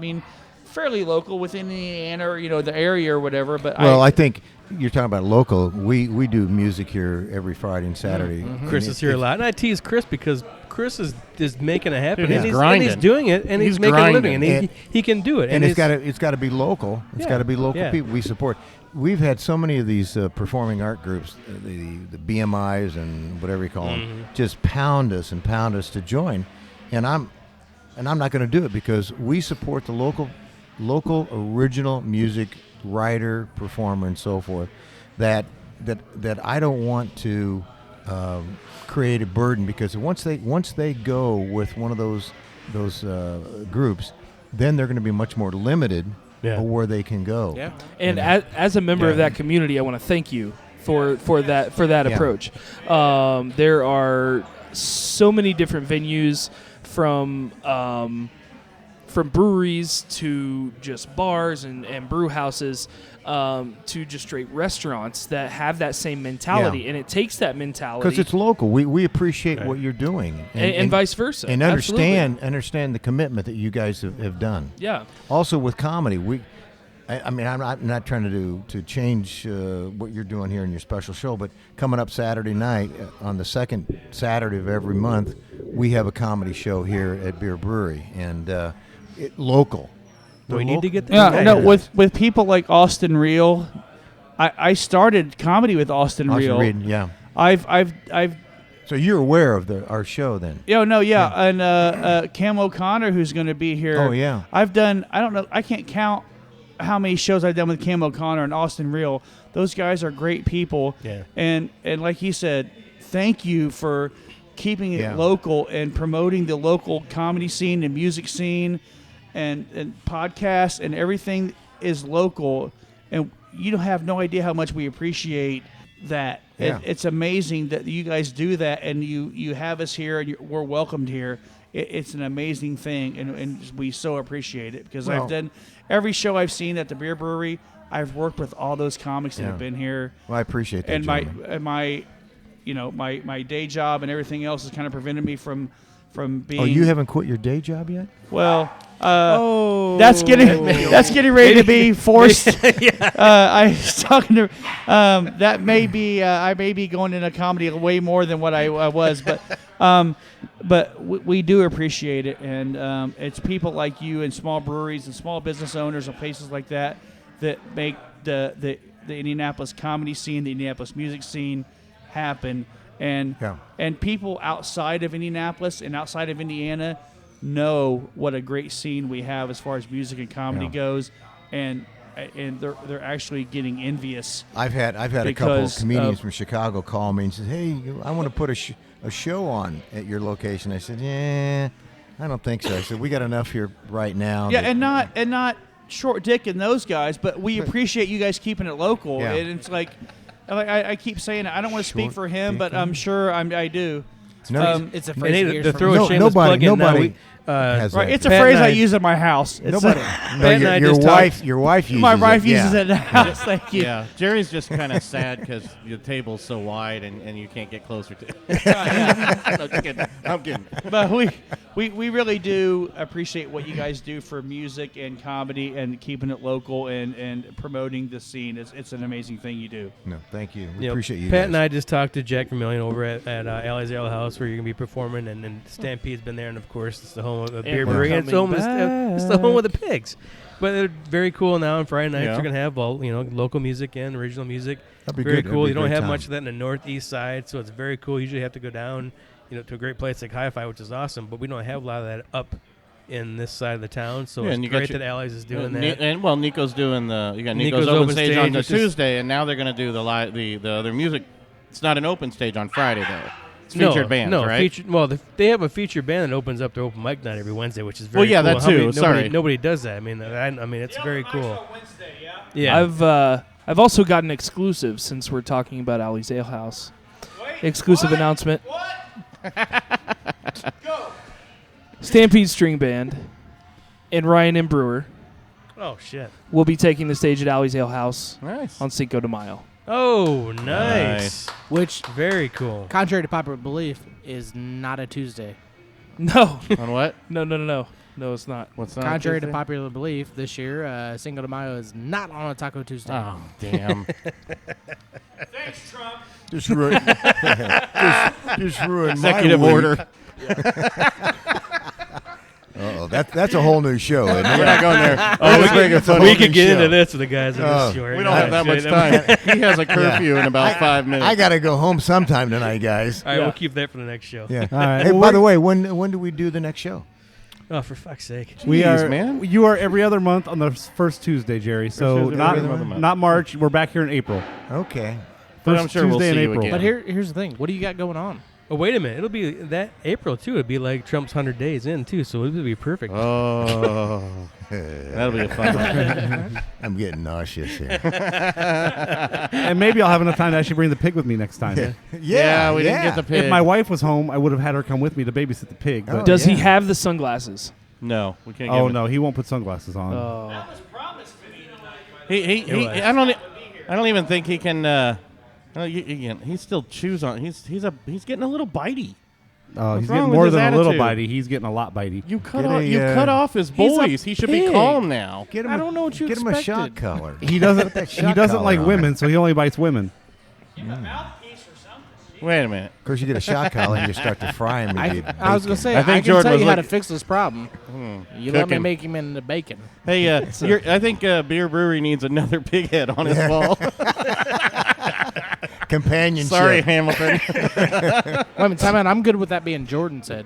[SPEAKER 6] fairly local within Indiana or the area or whatever. But
[SPEAKER 3] I think you're talking about local. We do music here every Friday and Saturday.
[SPEAKER 4] Chris is here a lot, and I tease Chris because Chris is making it happen.
[SPEAKER 2] Dude,
[SPEAKER 4] and
[SPEAKER 2] he's
[SPEAKER 4] doing it, and he's making
[SPEAKER 2] grinding.
[SPEAKER 4] a living, and he can do it.
[SPEAKER 3] And it's got to be local. It's got to be local people we support. We've had so many of these performing art groups, the BMIs and whatever you call them, just pound us to join, and I'm not going to do it because we support the local original music writer, performer, and so forth. That I don't want to create a burden, because once they go with one of those groups, then they're going to be much more limited where they can go.
[SPEAKER 7] Yeah, and as a member of that community, I want to thank you for that approach. There are so many different venues from breweries to just bars and brew houses, to just straight restaurants that have that same mentality, and it takes that mentality
[SPEAKER 3] because it's local. We appreciate what you're doing,
[SPEAKER 7] and vice versa,
[SPEAKER 3] and understand the commitment that you guys have done.
[SPEAKER 7] Yeah.
[SPEAKER 3] Also with comedy, I'm not trying to change what you're doing here in your special show, but coming up Saturday night on the second Saturday of every month, we have a comedy show here at Bier Brewery, and local.
[SPEAKER 4] We need to get that.
[SPEAKER 6] With people like Austin Reel, I started comedy with Austin Reel.
[SPEAKER 3] Yeah.
[SPEAKER 6] I've.
[SPEAKER 3] So you're aware of our show then?
[SPEAKER 6] And Cam O'Connor, who's going to be here.
[SPEAKER 3] Oh yeah.
[SPEAKER 6] I've done. I don't know. I can't count how many shows I've done with Cam O'Connor and Austin Reel. Those guys are great people.
[SPEAKER 4] Yeah.
[SPEAKER 6] And like he said, thank you for keeping it local and promoting the local comedy scene and music scene. And podcasts and everything is local, and you don't have no idea how much we appreciate that.
[SPEAKER 3] Yeah.
[SPEAKER 6] It's amazing that you guys do that, and you have us here, and we're welcomed here. It's an amazing thing, and we so appreciate it, because I've done every show I've seen at the Bier Brewery. I've worked with all those comics that have been here.
[SPEAKER 3] Well, I appreciate that.
[SPEAKER 6] And my day job and everything else has kind of prevented me from being.
[SPEAKER 3] Oh, you haven't quit your day job yet?
[SPEAKER 6] Well, that's getting ready to be forced. I was talking to that may be I may be going into comedy way more than what I was, but we do appreciate it, and it's people like you and small breweries and small business owners and places like that make the Indianapolis comedy scene, the Indianapolis music scene happen, and people outside of Indianapolis and outside of Indiana know what a great scene we have as far as music and comedy goes, and they're actually getting envious.
[SPEAKER 3] I've had a couple of comedians from Chicago call me and say, "Hey, I want to put a show on at your location." I said, "Yeah, I don't think so." I said, "We got enough here right now."
[SPEAKER 6] Yeah, and not short dick in those guys, but we appreciate you guys keeping it local.
[SPEAKER 3] Yeah.
[SPEAKER 6] And it's like I keep saying it. I don't want to speak for him, but I'm sure I do.
[SPEAKER 1] It's a phrase
[SPEAKER 4] to throw a shameless plug in now.
[SPEAKER 6] Right, it's a phrase I use at my house.
[SPEAKER 3] Nobody. Your wife uses it.
[SPEAKER 6] My wife uses it in the house. Thank you.
[SPEAKER 2] Yeah, Jerry's just kind of sad because the table's so wide and you can't get closer to it. I'm kidding.
[SPEAKER 6] But we really do appreciate what you guys do for music and comedy and keeping it local and promoting the scene. It's an amazing thing you do.
[SPEAKER 3] No, thank you. We appreciate you
[SPEAKER 4] Pat
[SPEAKER 3] guys.
[SPEAKER 4] and I just talked to Jack Vermillion over at Alehouse where you're going to be performing, and Stampede's been there, and of course it's the home of the Bier Brewery, and it's the home of the pigs. But they're very cool now. On Friday nights, you're going to have local music and original music.
[SPEAKER 3] That'd be
[SPEAKER 4] very
[SPEAKER 3] good.
[SPEAKER 4] cool.
[SPEAKER 3] That'd
[SPEAKER 4] You
[SPEAKER 3] be a
[SPEAKER 4] don't
[SPEAKER 3] great
[SPEAKER 4] have
[SPEAKER 3] time.
[SPEAKER 4] much of that in the northeast side, so it's very cool. You usually have to go down, to a great place like HiFi, which is awesome. But we don't have a lot of that up in this side of the town, so it's great that Allies is doing that.
[SPEAKER 2] Niko's doing you got
[SPEAKER 4] Niko's
[SPEAKER 2] Niko's open stage on the
[SPEAKER 4] which is-
[SPEAKER 2] Tuesday, and now they're going to do the other music. It's not an open stage on Friday though. It's featured bands, right?
[SPEAKER 4] They have a featured band that opens up their open mic night every Wednesday, which is very
[SPEAKER 2] Well, yeah,
[SPEAKER 4] cool.
[SPEAKER 2] that too.
[SPEAKER 4] Nobody does that. I mean, it's very cool. Yeah.
[SPEAKER 7] I've also got an exclusive since we're talking about Allie's Alehouse. Exclusive announcement. Stampede String Band and Ryan and Brewer
[SPEAKER 4] Oh shit.
[SPEAKER 7] will be taking the stage at Allie's Alehouse
[SPEAKER 2] Nice.
[SPEAKER 7] on Cinco de Mayo.
[SPEAKER 4] Oh, nice.
[SPEAKER 1] Which,
[SPEAKER 4] Very cool.
[SPEAKER 1] contrary to popular belief, is not a Tuesday.
[SPEAKER 7] No,
[SPEAKER 2] On what?
[SPEAKER 7] no, it's not.
[SPEAKER 2] What's not?
[SPEAKER 1] Contrary to
[SPEAKER 2] Tuesday?
[SPEAKER 1] popular belief, this year, Cinco de Mayo is not on a Taco Tuesday.
[SPEAKER 2] Oh damn!
[SPEAKER 3] Just ruin, just ruin
[SPEAKER 2] Executive
[SPEAKER 3] my week.
[SPEAKER 2] order.
[SPEAKER 3] Uh-oh, that's a whole new show, isn't
[SPEAKER 2] We're
[SPEAKER 3] it?
[SPEAKER 2] not going there.
[SPEAKER 3] Oh,
[SPEAKER 2] Let's make it funny.
[SPEAKER 4] We could get into this with the guys in
[SPEAKER 3] Oh.
[SPEAKER 4] this short.
[SPEAKER 2] We don't have that much time. He has a curfew in about 5 minutes.
[SPEAKER 3] I got to go home sometime tonight, guys.
[SPEAKER 4] All right, we'll keep that for the next show.
[SPEAKER 3] Yeah.
[SPEAKER 5] All right.
[SPEAKER 3] Hey,
[SPEAKER 5] Well,
[SPEAKER 3] by the way, when do we do the next show?
[SPEAKER 4] Oh, for fuck's sake.
[SPEAKER 5] We
[SPEAKER 2] Jeez,
[SPEAKER 5] are,
[SPEAKER 2] man.
[SPEAKER 5] You are every other month on the first Tuesday, Jerry. So
[SPEAKER 2] Tuesday,
[SPEAKER 5] not
[SPEAKER 2] every other month.
[SPEAKER 5] not March. We're back here in April.
[SPEAKER 3] Okay.
[SPEAKER 2] But
[SPEAKER 5] First
[SPEAKER 2] I'm sure we'll
[SPEAKER 5] Tuesday in
[SPEAKER 2] see you
[SPEAKER 5] April.
[SPEAKER 2] again.
[SPEAKER 1] But here's the thing. What do you got going on?
[SPEAKER 4] Oh, wait a minute. It'll be that April, too. It'll be like Trump's 100 days in, too, so it'll be perfect.
[SPEAKER 2] Oh, that'll be a fun one.
[SPEAKER 3] I'm getting nauseous here.
[SPEAKER 5] And maybe I'll have enough time to actually bring the pig with me next time.
[SPEAKER 2] Yeah, we didn't get the pig.
[SPEAKER 5] If my wife was home, I would have had her come with me to babysit the pig. But
[SPEAKER 7] Does he
[SPEAKER 3] yeah.
[SPEAKER 7] have the sunglasses?
[SPEAKER 2] No, we can't.
[SPEAKER 5] oh
[SPEAKER 2] give
[SPEAKER 5] no, he won't put sunglasses on.
[SPEAKER 7] Oh,
[SPEAKER 2] He I don't even think he can. He still chews on. He's getting a little bitey.
[SPEAKER 5] Oh, he's
[SPEAKER 2] wrong
[SPEAKER 5] getting
[SPEAKER 2] with
[SPEAKER 5] more
[SPEAKER 2] his
[SPEAKER 5] than a little
[SPEAKER 2] attitude?
[SPEAKER 5] bitey. He's getting a lot bitey.
[SPEAKER 2] You cut
[SPEAKER 3] Get
[SPEAKER 2] off.
[SPEAKER 3] a,
[SPEAKER 2] You cut off his boys. He should be
[SPEAKER 1] pig.
[SPEAKER 2] calm now.
[SPEAKER 3] Get him
[SPEAKER 1] I don't know what you
[SPEAKER 3] Get him a
[SPEAKER 1] expected.
[SPEAKER 3] shot collar.
[SPEAKER 5] He doesn't.
[SPEAKER 3] that
[SPEAKER 5] He
[SPEAKER 3] shot
[SPEAKER 5] doesn't
[SPEAKER 3] collar
[SPEAKER 5] like
[SPEAKER 3] on.
[SPEAKER 5] women, so he only bites women.
[SPEAKER 2] Wait a minute.
[SPEAKER 3] Of course, you get a shot collar and you start to fry him. And you
[SPEAKER 1] I was going to
[SPEAKER 3] bacon.
[SPEAKER 1] say,
[SPEAKER 2] I
[SPEAKER 1] I,
[SPEAKER 2] think
[SPEAKER 1] can
[SPEAKER 2] Jordan
[SPEAKER 1] tell
[SPEAKER 2] was
[SPEAKER 1] you how to
[SPEAKER 2] looking-
[SPEAKER 1] fix this problem. You let me
[SPEAKER 2] Cooking.
[SPEAKER 1] make him into bacon.
[SPEAKER 2] Hey, I think Bier Brewery needs another pig head on his wall.
[SPEAKER 3] companionship.
[SPEAKER 2] Sorry, Hamilton.
[SPEAKER 1] Wait a minute, time out. I'm good with that being Jordan said.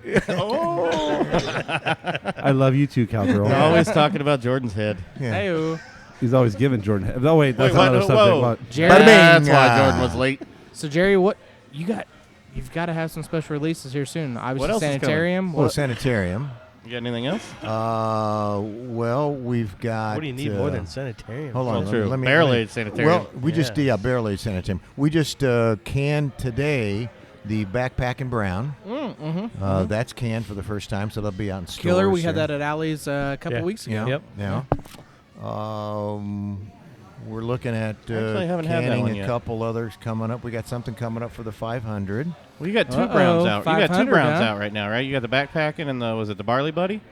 [SPEAKER 5] I love you too, cowgirl.
[SPEAKER 2] Always talking about Jordan's head.
[SPEAKER 3] Yeah.
[SPEAKER 1] Hey-o.
[SPEAKER 5] He's always giving Jordan. Oh wait, that's
[SPEAKER 2] Wait,
[SPEAKER 5] another
[SPEAKER 2] what?
[SPEAKER 5] subject.
[SPEAKER 2] Whoa.
[SPEAKER 5] What?
[SPEAKER 1] Jerry,
[SPEAKER 3] Bada bing.
[SPEAKER 2] That's why Jordan was late.
[SPEAKER 1] so Jerry, what you got? You've got to have some special releases here soon. Obviously,
[SPEAKER 2] What else is coming?
[SPEAKER 1] Sanitarium.
[SPEAKER 3] Well,
[SPEAKER 1] What-
[SPEAKER 3] sanitarium.
[SPEAKER 2] You got anything else?
[SPEAKER 3] Well, we've got.
[SPEAKER 4] What do you need more than sanitarium?
[SPEAKER 3] Hold on.
[SPEAKER 2] Well,
[SPEAKER 3] let
[SPEAKER 2] true.
[SPEAKER 3] me- let me-
[SPEAKER 2] Barrel
[SPEAKER 3] let me-
[SPEAKER 2] aged sanitarium.
[SPEAKER 3] Well, we just Barrel Aged Sanitarium. We just canned today the Backpackin' Brown. That's canned for the first time, so they'll be out in stores.
[SPEAKER 1] Killer. We had
[SPEAKER 3] here.
[SPEAKER 1] that at Alley's a couple
[SPEAKER 4] Yeah.
[SPEAKER 1] weeks ago.
[SPEAKER 3] Yeah.
[SPEAKER 4] Yep.
[SPEAKER 3] Yeah. We're looking at
[SPEAKER 2] Actually, I haven't had that
[SPEAKER 3] canning
[SPEAKER 2] one
[SPEAKER 3] a
[SPEAKER 2] yet.
[SPEAKER 3] couple others coming up. We got something coming up for the 500.
[SPEAKER 2] Well, you got two
[SPEAKER 1] Uh-oh,
[SPEAKER 2] browns out. You got two
[SPEAKER 1] 500,
[SPEAKER 2] browns
[SPEAKER 1] huh?
[SPEAKER 2] out right now, right? You got the backpacking and the was it the Barley Buddy?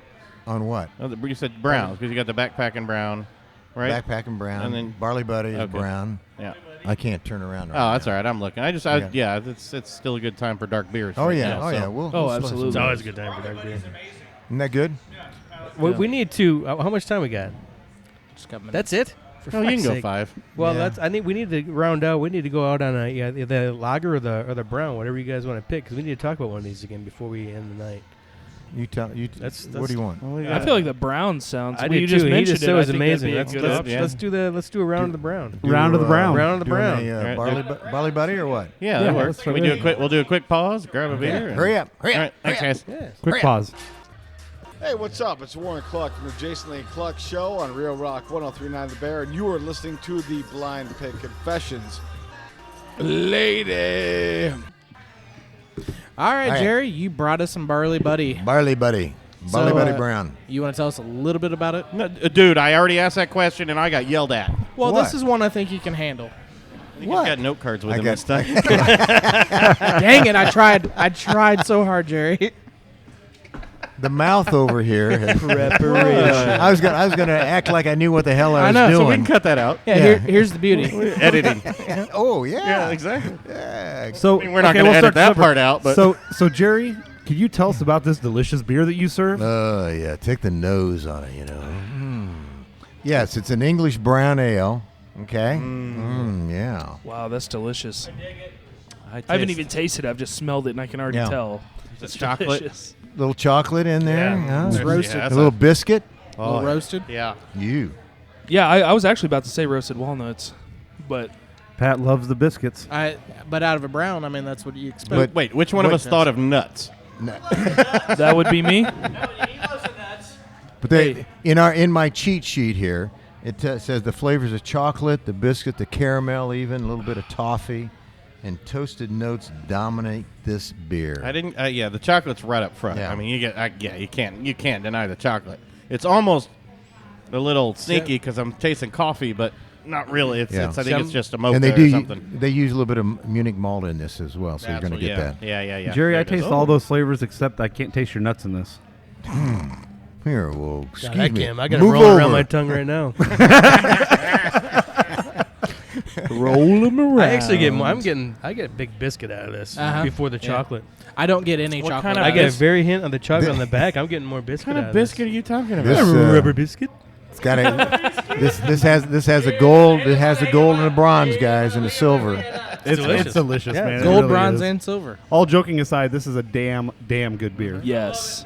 [SPEAKER 3] On what?
[SPEAKER 2] Oh, you said browns because you got the backpacking brown, right?
[SPEAKER 3] Backpackin' Brown.
[SPEAKER 2] And then-
[SPEAKER 3] Barley Buddy is
[SPEAKER 2] Okay.
[SPEAKER 3] brown.
[SPEAKER 2] Yeah.
[SPEAKER 3] I can't turn around.
[SPEAKER 2] Oh, that's all right. I'm looking. It's still a good time for dark beers.
[SPEAKER 3] Oh
[SPEAKER 2] right
[SPEAKER 3] yeah.
[SPEAKER 2] now,
[SPEAKER 3] Oh
[SPEAKER 2] so.
[SPEAKER 3] yeah. We'll
[SPEAKER 7] Oh,
[SPEAKER 3] we'll slip
[SPEAKER 7] absolutely.
[SPEAKER 4] It's
[SPEAKER 3] some-
[SPEAKER 4] always a good time for dark beer.
[SPEAKER 3] Isn't that good?
[SPEAKER 4] We need to. How much time we got?
[SPEAKER 1] Just a couple minutes.
[SPEAKER 4] That's it. For
[SPEAKER 2] Oh, you can
[SPEAKER 4] fuck's
[SPEAKER 2] go
[SPEAKER 4] sake.
[SPEAKER 2] 5.
[SPEAKER 4] Well,
[SPEAKER 3] Yeah.
[SPEAKER 4] we need to round out. We need to go out on the lager or the brown, whatever you guys want to pick, because we need to talk about one of these again before we end the night.
[SPEAKER 3] You tell you.
[SPEAKER 4] That's-
[SPEAKER 3] what do you want?
[SPEAKER 7] I feel like the brown sounds.
[SPEAKER 4] I
[SPEAKER 7] well,
[SPEAKER 4] did
[SPEAKER 7] you
[SPEAKER 4] too.
[SPEAKER 7] just
[SPEAKER 4] He
[SPEAKER 7] mentioned
[SPEAKER 4] just said it
[SPEAKER 7] I
[SPEAKER 4] was
[SPEAKER 7] think
[SPEAKER 4] amazing.
[SPEAKER 7] that'd be a
[SPEAKER 4] Let's,
[SPEAKER 7] good
[SPEAKER 2] yeah.
[SPEAKER 4] let's do a round of the brown.
[SPEAKER 5] Round of the brown.
[SPEAKER 4] Round of the
[SPEAKER 3] Doing
[SPEAKER 4] brown.
[SPEAKER 3] a,
[SPEAKER 2] All right,
[SPEAKER 3] Barley Buddy or what?
[SPEAKER 2] Yeah,
[SPEAKER 5] Yeah,
[SPEAKER 2] that works.
[SPEAKER 5] that's
[SPEAKER 2] Can we
[SPEAKER 5] what
[SPEAKER 2] do
[SPEAKER 5] it
[SPEAKER 2] a quick? We'll do a quick pause. Grab a beer. and-
[SPEAKER 3] Hurry up! Hurry
[SPEAKER 2] All
[SPEAKER 3] up!
[SPEAKER 2] right, thanks, guys.
[SPEAKER 4] Yeah.
[SPEAKER 5] Quick pause.
[SPEAKER 10] Hey, what's up? It's Warren Cluck from the Jason Lane Cluck Show on Real Rock 103.9 The Bear, and you are listening to the Blind Pig Confessions. Lady!
[SPEAKER 1] All right,
[SPEAKER 3] All right.
[SPEAKER 1] Jerry, you brought us some Barley Buddy.
[SPEAKER 3] Barley Buddy. Barley
[SPEAKER 1] So,
[SPEAKER 3] Buddy Brown.
[SPEAKER 1] You want to tell us a little bit about it?
[SPEAKER 2] No, dude, I already asked that question and I got yelled at.
[SPEAKER 1] Well,
[SPEAKER 3] What?
[SPEAKER 1] this is one I think you can handle.
[SPEAKER 2] He's got note cards with him this time.
[SPEAKER 1] Dang it! I tried so hard, Jerry.
[SPEAKER 3] The mouth over here.
[SPEAKER 4] Preparation.
[SPEAKER 3] I was gonna act like I knew what the hell I was
[SPEAKER 1] know,
[SPEAKER 3] doing.
[SPEAKER 2] So we can cut that out.
[SPEAKER 1] Yeah, here's the beauty.
[SPEAKER 2] Editing.
[SPEAKER 3] Oh yeah.
[SPEAKER 2] Yeah, exactly.
[SPEAKER 3] Yeah.
[SPEAKER 5] So
[SPEAKER 2] We're not going to edit that part out. But
[SPEAKER 5] So Jerry, could you tell us about this delicious beer that you serve?
[SPEAKER 3] Yeah. Take the nose on it. Yes, it's an English brown ale. Okay. Yeah.
[SPEAKER 7] Wow, that's delicious.
[SPEAKER 2] I
[SPEAKER 7] I haven't even tasted it. I've just smelled it, and I can already
[SPEAKER 3] Yeah.
[SPEAKER 7] tell.
[SPEAKER 2] It's chocolate.
[SPEAKER 7] Delicious.
[SPEAKER 3] Little chocolate in there.
[SPEAKER 7] Yeah.
[SPEAKER 1] It's roasted.
[SPEAKER 2] Yeah,
[SPEAKER 3] A little biscuit.
[SPEAKER 1] A little roasted.
[SPEAKER 2] Yeah.
[SPEAKER 3] You.
[SPEAKER 7] Yeah, I was actually about to say roasted walnuts, but
[SPEAKER 5] Pat loves the biscuits.
[SPEAKER 1] But out of a brown, I mean, that's what you expect.
[SPEAKER 3] But-
[SPEAKER 2] Wait, which one of us thought of nuts?
[SPEAKER 7] that would be me.
[SPEAKER 3] But they in my cheat sheet here, it says the flavors of chocolate, the biscuit, the caramel, even a little bit of toffee, and toasted notes dominate this beer.
[SPEAKER 2] I didn't. Yeah, the chocolate's right up front.
[SPEAKER 3] Yeah.
[SPEAKER 2] I mean, you can't deny the chocolate. It's almost a little sneaky because I'm tasting coffee, but not really. It's I think it's just a mocha
[SPEAKER 3] and they
[SPEAKER 2] or something.
[SPEAKER 3] They use a little bit of Munich malt in this as well, so you're going to get that.
[SPEAKER 2] Yeah.
[SPEAKER 5] Jerry,
[SPEAKER 2] There
[SPEAKER 5] I
[SPEAKER 2] it is.
[SPEAKER 5] taste all those flavors except I can't taste your nuts in this.
[SPEAKER 3] Here, well, excuse
[SPEAKER 4] God, I
[SPEAKER 3] me.
[SPEAKER 4] can't. I got it
[SPEAKER 3] Move
[SPEAKER 4] rolling
[SPEAKER 3] over.
[SPEAKER 4] around my tongue right now.
[SPEAKER 7] Roll them around.
[SPEAKER 4] I actually I get a big biscuit out of this
[SPEAKER 1] Uh-huh.
[SPEAKER 4] before the
[SPEAKER 1] Yeah.
[SPEAKER 4] chocolate.
[SPEAKER 1] I don't get any
[SPEAKER 2] What
[SPEAKER 1] chocolate.
[SPEAKER 2] kind of
[SPEAKER 4] I get a
[SPEAKER 2] bis-
[SPEAKER 4] very hint of the chocolate on the back. I'm getting more biscuit
[SPEAKER 2] What kind
[SPEAKER 4] out
[SPEAKER 2] of biscuit are you talking about?
[SPEAKER 3] This,
[SPEAKER 4] Rubber biscuit.
[SPEAKER 3] It's got a this has a gold. It has a gold and a bronze, guys, and a silver.
[SPEAKER 5] It's delicious,
[SPEAKER 4] Yeah.
[SPEAKER 5] man. It
[SPEAKER 1] Gold,
[SPEAKER 5] really
[SPEAKER 1] bronze,
[SPEAKER 5] is.
[SPEAKER 1] and silver.
[SPEAKER 5] All joking aside, this is a damn good beer.
[SPEAKER 7] Yes.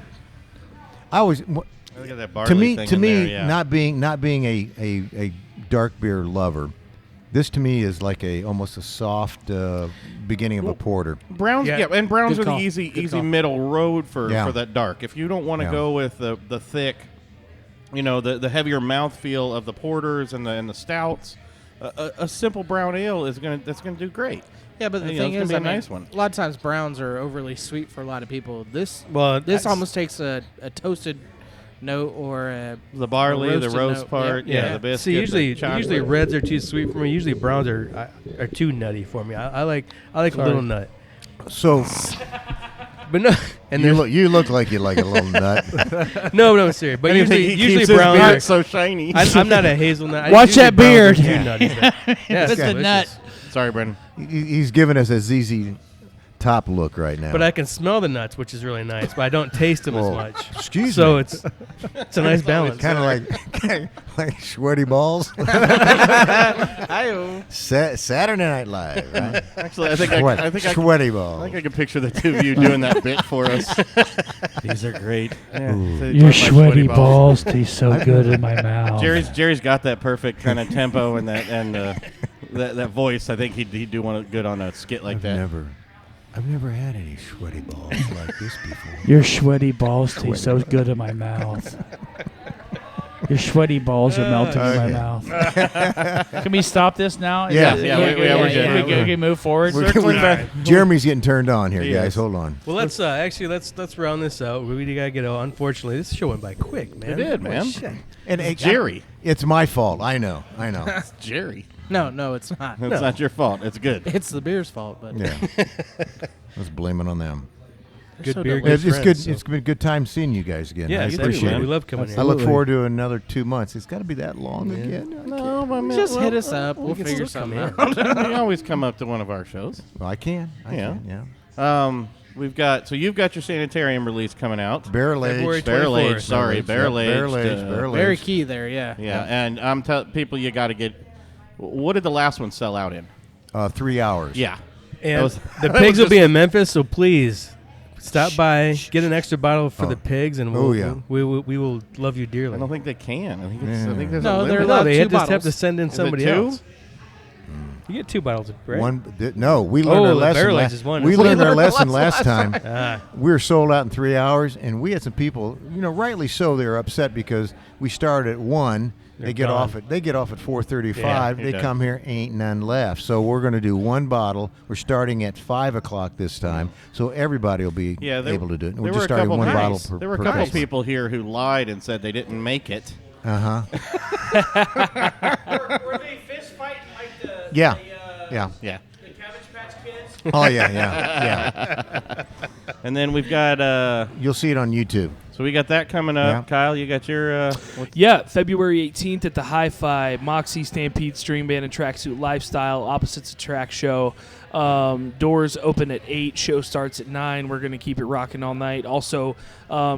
[SPEAKER 3] I always
[SPEAKER 2] Look at that
[SPEAKER 3] to
[SPEAKER 2] barley
[SPEAKER 3] me
[SPEAKER 2] thing
[SPEAKER 3] to
[SPEAKER 2] in
[SPEAKER 3] me
[SPEAKER 2] there, yeah.
[SPEAKER 3] not being a dark beer lover. This to me is like almost a soft beginning of a porter.
[SPEAKER 2] Browns,
[SPEAKER 4] Yeah.
[SPEAKER 2] and browns
[SPEAKER 1] Good
[SPEAKER 2] are
[SPEAKER 1] call.
[SPEAKER 2] the easy
[SPEAKER 1] Good call.
[SPEAKER 2] middle road for
[SPEAKER 3] Yeah.
[SPEAKER 2] that dark. If you don't want to
[SPEAKER 3] Yeah.
[SPEAKER 2] go with the thick, the heavier mouthfeel of the porters and the stouts, a simple brown ale that's gonna do great.
[SPEAKER 1] Yeah, but the
[SPEAKER 2] You know,
[SPEAKER 1] thing
[SPEAKER 2] it's
[SPEAKER 1] is,
[SPEAKER 2] gonna be
[SPEAKER 1] I
[SPEAKER 2] a
[SPEAKER 1] mean,
[SPEAKER 2] nice one.
[SPEAKER 1] a lot of times browns are overly sweet for a lot of people. This
[SPEAKER 4] Well,
[SPEAKER 1] almost takes a toasted note or
[SPEAKER 2] The barley, the
[SPEAKER 1] roasted
[SPEAKER 2] roast
[SPEAKER 1] note.
[SPEAKER 2] part,
[SPEAKER 1] Yeah.
[SPEAKER 2] the biscuit.
[SPEAKER 4] See, usually
[SPEAKER 2] the chocolate.
[SPEAKER 4] reds are too sweet for me. Usually browns are too nutty for me. I like a little nut.
[SPEAKER 3] So
[SPEAKER 4] But no, and there's
[SPEAKER 3] you look like you like a little nut.
[SPEAKER 4] no, serious. But
[SPEAKER 2] Anything he
[SPEAKER 4] usually
[SPEAKER 2] keeps his
[SPEAKER 4] browns
[SPEAKER 2] beard
[SPEAKER 4] are
[SPEAKER 2] so shiny.
[SPEAKER 4] I'm not a hazelnut.
[SPEAKER 6] Watch
[SPEAKER 4] Usually
[SPEAKER 6] that
[SPEAKER 4] browns are
[SPEAKER 6] beard.
[SPEAKER 4] too nutty, but- yeah,
[SPEAKER 6] That's
[SPEAKER 4] it's
[SPEAKER 6] a
[SPEAKER 4] delicious.
[SPEAKER 6] nut.
[SPEAKER 2] Sorry, Brendan.
[SPEAKER 3] He's giving us a ZZ Top look right now.
[SPEAKER 4] But I can smell the nuts, which is really nice. But I don't taste them
[SPEAKER 3] Well,
[SPEAKER 4] as much.
[SPEAKER 3] excuse
[SPEAKER 4] So
[SPEAKER 3] me.
[SPEAKER 4] it's a nice balance.
[SPEAKER 3] kind of like sweaty balls. Saturday Night Live, right?
[SPEAKER 2] Actually, I think
[SPEAKER 3] Sweaty balls.
[SPEAKER 2] I can picture the two of you doing that bit for us. These are great. Yeah. So
[SPEAKER 6] Your
[SPEAKER 2] my
[SPEAKER 6] sweaty balls taste so good in my mouth.
[SPEAKER 2] Jerry's got that perfect kind of tempo and that voice. I think he'd do one good on a skit like that.
[SPEAKER 3] I've never had any sweaty balls like this before.
[SPEAKER 6] Your sweaty balls taste so good in my mouth. Your sweaty balls are melting in my mouth. Can we stop this now?
[SPEAKER 3] Yeah.
[SPEAKER 2] we're good.
[SPEAKER 6] We can move forward.
[SPEAKER 2] Circling back.
[SPEAKER 3] Jeremy's getting turned on here,
[SPEAKER 2] He
[SPEAKER 3] guys.
[SPEAKER 2] is.
[SPEAKER 3] Hold on.
[SPEAKER 4] Well, let's round this out. We gotta get out. Unfortunately, this show went by quick, man.
[SPEAKER 2] It did, man.
[SPEAKER 4] Shit.
[SPEAKER 3] And
[SPEAKER 2] Jerry.
[SPEAKER 3] It's my fault. I know.
[SPEAKER 2] It's Jerry.
[SPEAKER 1] No, it's not.
[SPEAKER 2] It's not your fault. It's good.
[SPEAKER 1] It's the beer's fault, but
[SPEAKER 3] Yeah. Let's blame it on them.
[SPEAKER 4] Good
[SPEAKER 1] so
[SPEAKER 4] beer,
[SPEAKER 1] delicious.
[SPEAKER 4] good
[SPEAKER 3] It's
[SPEAKER 4] friends,
[SPEAKER 3] good.
[SPEAKER 4] so.
[SPEAKER 3] It's been a good time seeing you guys again.
[SPEAKER 4] Yeah,
[SPEAKER 3] I
[SPEAKER 4] you too,
[SPEAKER 3] appreciate
[SPEAKER 4] man.
[SPEAKER 3] it.
[SPEAKER 4] We love coming
[SPEAKER 3] I
[SPEAKER 4] here.
[SPEAKER 3] look forward to another 2 months. It's got to be that long again.
[SPEAKER 2] No, I mean,
[SPEAKER 1] just hit us up. We'll
[SPEAKER 4] can
[SPEAKER 1] figure
[SPEAKER 4] still come
[SPEAKER 1] something out.
[SPEAKER 2] You always come up to one of our shows.
[SPEAKER 3] Well, I can.
[SPEAKER 2] Yeah.
[SPEAKER 3] Yeah.
[SPEAKER 2] You've got your Sanitarium release coming out.
[SPEAKER 3] Barrel
[SPEAKER 4] February
[SPEAKER 3] aged.
[SPEAKER 4] 24th.
[SPEAKER 2] Barrel aged, sorry, barrel aged.
[SPEAKER 3] Barrel aged. Barrel
[SPEAKER 1] Very
[SPEAKER 3] aged.
[SPEAKER 1] key there, yeah.
[SPEAKER 2] Yeah, and I'm telling people you got to get. What did the last one sell out in?
[SPEAKER 3] 3 hours.
[SPEAKER 2] Yeah,
[SPEAKER 4] And
[SPEAKER 2] was-
[SPEAKER 4] the
[SPEAKER 2] that
[SPEAKER 4] pigs
[SPEAKER 2] was
[SPEAKER 4] will be in Memphis, so please stop by, get an extra bottle for the pigs, and
[SPEAKER 3] Oh, yeah.
[SPEAKER 4] we will love you dearly.
[SPEAKER 2] I don't think they can. I think
[SPEAKER 3] Yeah.
[SPEAKER 2] there's
[SPEAKER 1] No,
[SPEAKER 2] a
[SPEAKER 1] they're
[SPEAKER 2] limit.
[SPEAKER 1] allowed
[SPEAKER 4] No, they
[SPEAKER 1] two
[SPEAKER 4] just have to
[SPEAKER 1] bottles.
[SPEAKER 4] send in
[SPEAKER 2] Is it
[SPEAKER 4] somebody
[SPEAKER 2] two?
[SPEAKER 4] else. You get 2 bottles, right?
[SPEAKER 3] No, we learned our
[SPEAKER 4] the
[SPEAKER 3] lesson.
[SPEAKER 4] barrel aged is one.
[SPEAKER 3] We
[SPEAKER 4] We
[SPEAKER 3] learned our
[SPEAKER 1] learned
[SPEAKER 3] lesson
[SPEAKER 1] our
[SPEAKER 3] last
[SPEAKER 1] lesson
[SPEAKER 3] time. We were sold out in 3 hours, and we had some people, rightly so, they were upset because we started at 1. They get off at 4:35.
[SPEAKER 2] Yeah,
[SPEAKER 3] They come here, ain't none left. So we're going to do 1 bottle. We're starting at 5:00 this time, so everybody will be able to do it. We're
[SPEAKER 2] There
[SPEAKER 3] just
[SPEAKER 2] were a
[SPEAKER 3] starting
[SPEAKER 2] couple
[SPEAKER 3] 1
[SPEAKER 2] guys-
[SPEAKER 3] bottle per
[SPEAKER 2] There were a
[SPEAKER 3] per
[SPEAKER 2] couple
[SPEAKER 3] person.
[SPEAKER 2] people here who lied and said they didn't make it.
[SPEAKER 3] Uh huh.
[SPEAKER 6] Were they fist fighting like the
[SPEAKER 3] Yeah. Yeah.
[SPEAKER 2] Yeah.
[SPEAKER 3] Oh yeah.
[SPEAKER 2] And then we've got.
[SPEAKER 3] You'll see it on YouTube.
[SPEAKER 2] So we got that coming up.
[SPEAKER 3] Yeah.
[SPEAKER 2] Kyle, you got your.
[SPEAKER 7] Yeah, February 18th at the HiFi Moxxie Stampede String Band and Tracksuit Lyfestile Opposites Attract show. Doors open at 8. Show starts at 9. We're going to keep it rocking all night. Also,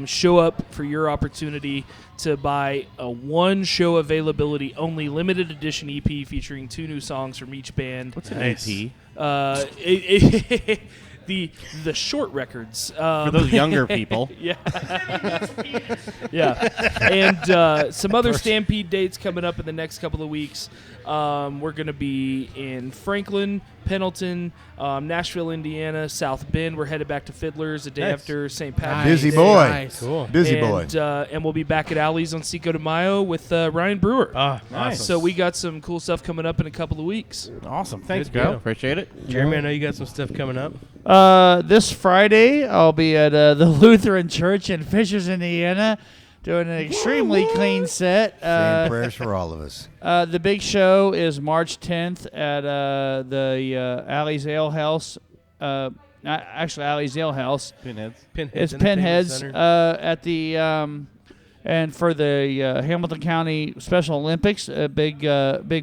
[SPEAKER 7] show up for your opportunity to buy a one show availability only limited edition EP featuring 2 new songs from each band.
[SPEAKER 2] What's an EP?
[SPEAKER 7] The short records
[SPEAKER 2] For those younger people.
[SPEAKER 7] yeah. And some other Stampede dates coming up in the next couple of weeks. We're going to be in Franklin, Pendleton, Nashville, Indiana, South Bend. We're headed back to Fiddlers the day after St. Patrick's
[SPEAKER 3] Busy
[SPEAKER 7] Day.
[SPEAKER 3] boy.
[SPEAKER 1] Nice.
[SPEAKER 4] Cool.
[SPEAKER 3] Busy boy.
[SPEAKER 7] And we'll be back at Alley's on Cinco de Mayo with Ryan Brewer.
[SPEAKER 4] Nice.
[SPEAKER 7] So we got some cool stuff coming up in a couple of weeks.
[SPEAKER 2] Awesome. Thanks,
[SPEAKER 4] Good
[SPEAKER 2] Kyle.
[SPEAKER 4] deal.
[SPEAKER 2] Appreciate it.
[SPEAKER 4] Jeremy, I know you got some stuff coming up.
[SPEAKER 6] This Friday, I'll be at the Lutheran Church in Fishers, Indiana, doing an extremely clean set.
[SPEAKER 3] Saying prayers for all of us.
[SPEAKER 6] The big show is March 10th at the Alley's Alehouse. Actually, Alley's Alehouse.
[SPEAKER 2] Pinheads.
[SPEAKER 6] It's
[SPEAKER 4] Entertainment
[SPEAKER 6] Pinheads
[SPEAKER 4] Center.
[SPEAKER 6] at the and for the Hamilton County Special Olympics, a big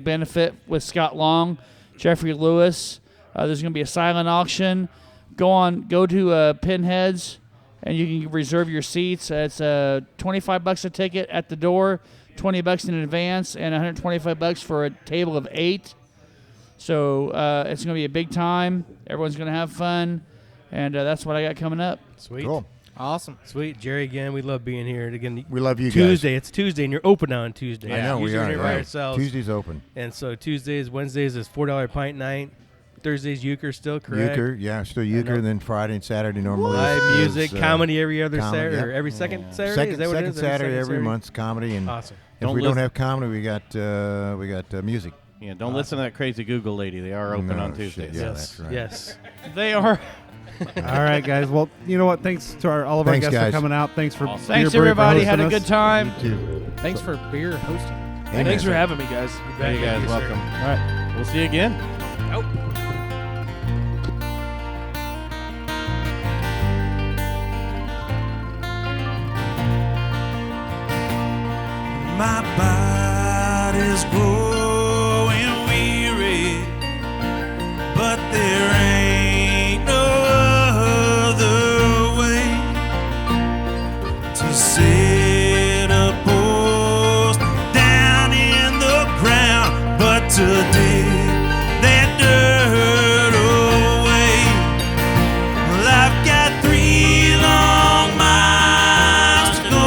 [SPEAKER 6] benefit with Scott Long, Jeffrey Lewis. There's going to be a silent auction. Go to Pinheads, and you can reserve your seats. It's $25 a ticket at the door, $20 in advance, and $125 for a table of 8. So it's going to be a big time. Everyone's going to have fun, and that's what I got coming up.
[SPEAKER 4] Sweet.
[SPEAKER 3] Cool.
[SPEAKER 1] Awesome.
[SPEAKER 4] Sweet. Jerry, again, we love being here. Again,
[SPEAKER 3] We love you guys.
[SPEAKER 4] Tuesday. It's Tuesday, and you're open on Tuesday.
[SPEAKER 3] I know we
[SPEAKER 4] Usually
[SPEAKER 3] are.
[SPEAKER 4] we're here by
[SPEAKER 3] Right.
[SPEAKER 4] ourselves.
[SPEAKER 3] Tuesday's open.
[SPEAKER 4] And so Tuesdays, Wednesdays is $4 pint night. Thursdays, euchre still, correct?
[SPEAKER 3] Euchre, yeah, still euchre, and then Friday and Saturday normally.
[SPEAKER 4] Live
[SPEAKER 3] is,
[SPEAKER 4] music,
[SPEAKER 3] is,
[SPEAKER 4] comedy every other
[SPEAKER 3] comedy,
[SPEAKER 4] Saturday,
[SPEAKER 3] yeah.
[SPEAKER 4] or every second Saturday?
[SPEAKER 3] Second,
[SPEAKER 4] is that what
[SPEAKER 3] second
[SPEAKER 4] it is?
[SPEAKER 3] Saturday every
[SPEAKER 4] Saturday?
[SPEAKER 3] month's comedy, and
[SPEAKER 4] Awesome.
[SPEAKER 3] if
[SPEAKER 2] Don't
[SPEAKER 3] we don't
[SPEAKER 2] listen-
[SPEAKER 3] have comedy, we got music.
[SPEAKER 2] Yeah, don't listen to that crazy Google lady. They are open
[SPEAKER 3] No,
[SPEAKER 2] on
[SPEAKER 3] shit,
[SPEAKER 2] Tuesdays.
[SPEAKER 3] yeah.
[SPEAKER 4] Yes.
[SPEAKER 3] that's right.
[SPEAKER 4] Yes.
[SPEAKER 6] They are.
[SPEAKER 5] All right, guys. Well, you know what? Thanks to all of our
[SPEAKER 3] Thanks,
[SPEAKER 5] guests
[SPEAKER 3] guys.
[SPEAKER 5] for coming out. Thanks for
[SPEAKER 6] Thanks,
[SPEAKER 5] Bier Brewery for
[SPEAKER 6] everybody. Had a
[SPEAKER 5] hosting
[SPEAKER 6] good
[SPEAKER 5] us.
[SPEAKER 6] time.
[SPEAKER 3] You too.
[SPEAKER 1] Thanks for beer hosting.
[SPEAKER 3] Amen.
[SPEAKER 7] Thanks for having me, guys.
[SPEAKER 2] Hey, you guys, welcome. All right. We'll see you again.
[SPEAKER 11] My body's growing weary, but there ain't no other way to set a post down in the ground but to dig that dirt away. Well, I've got 3 long miles to go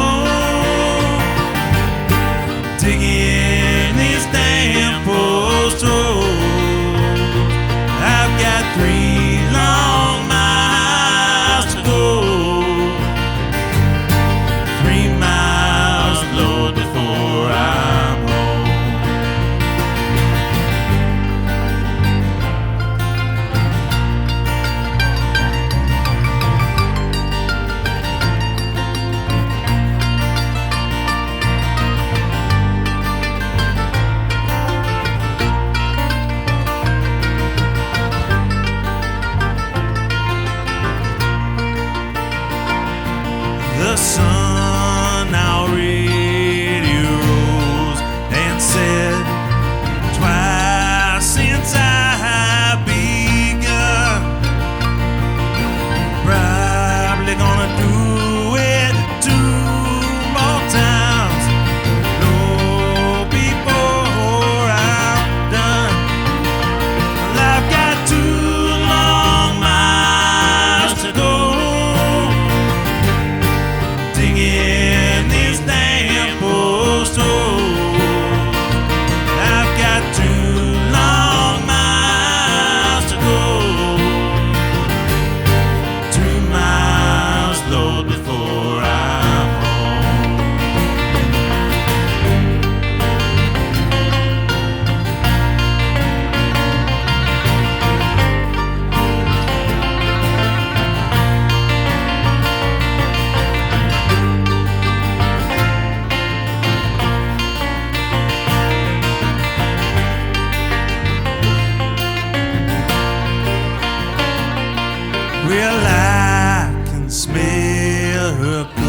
[SPEAKER 11] Well, I can smell her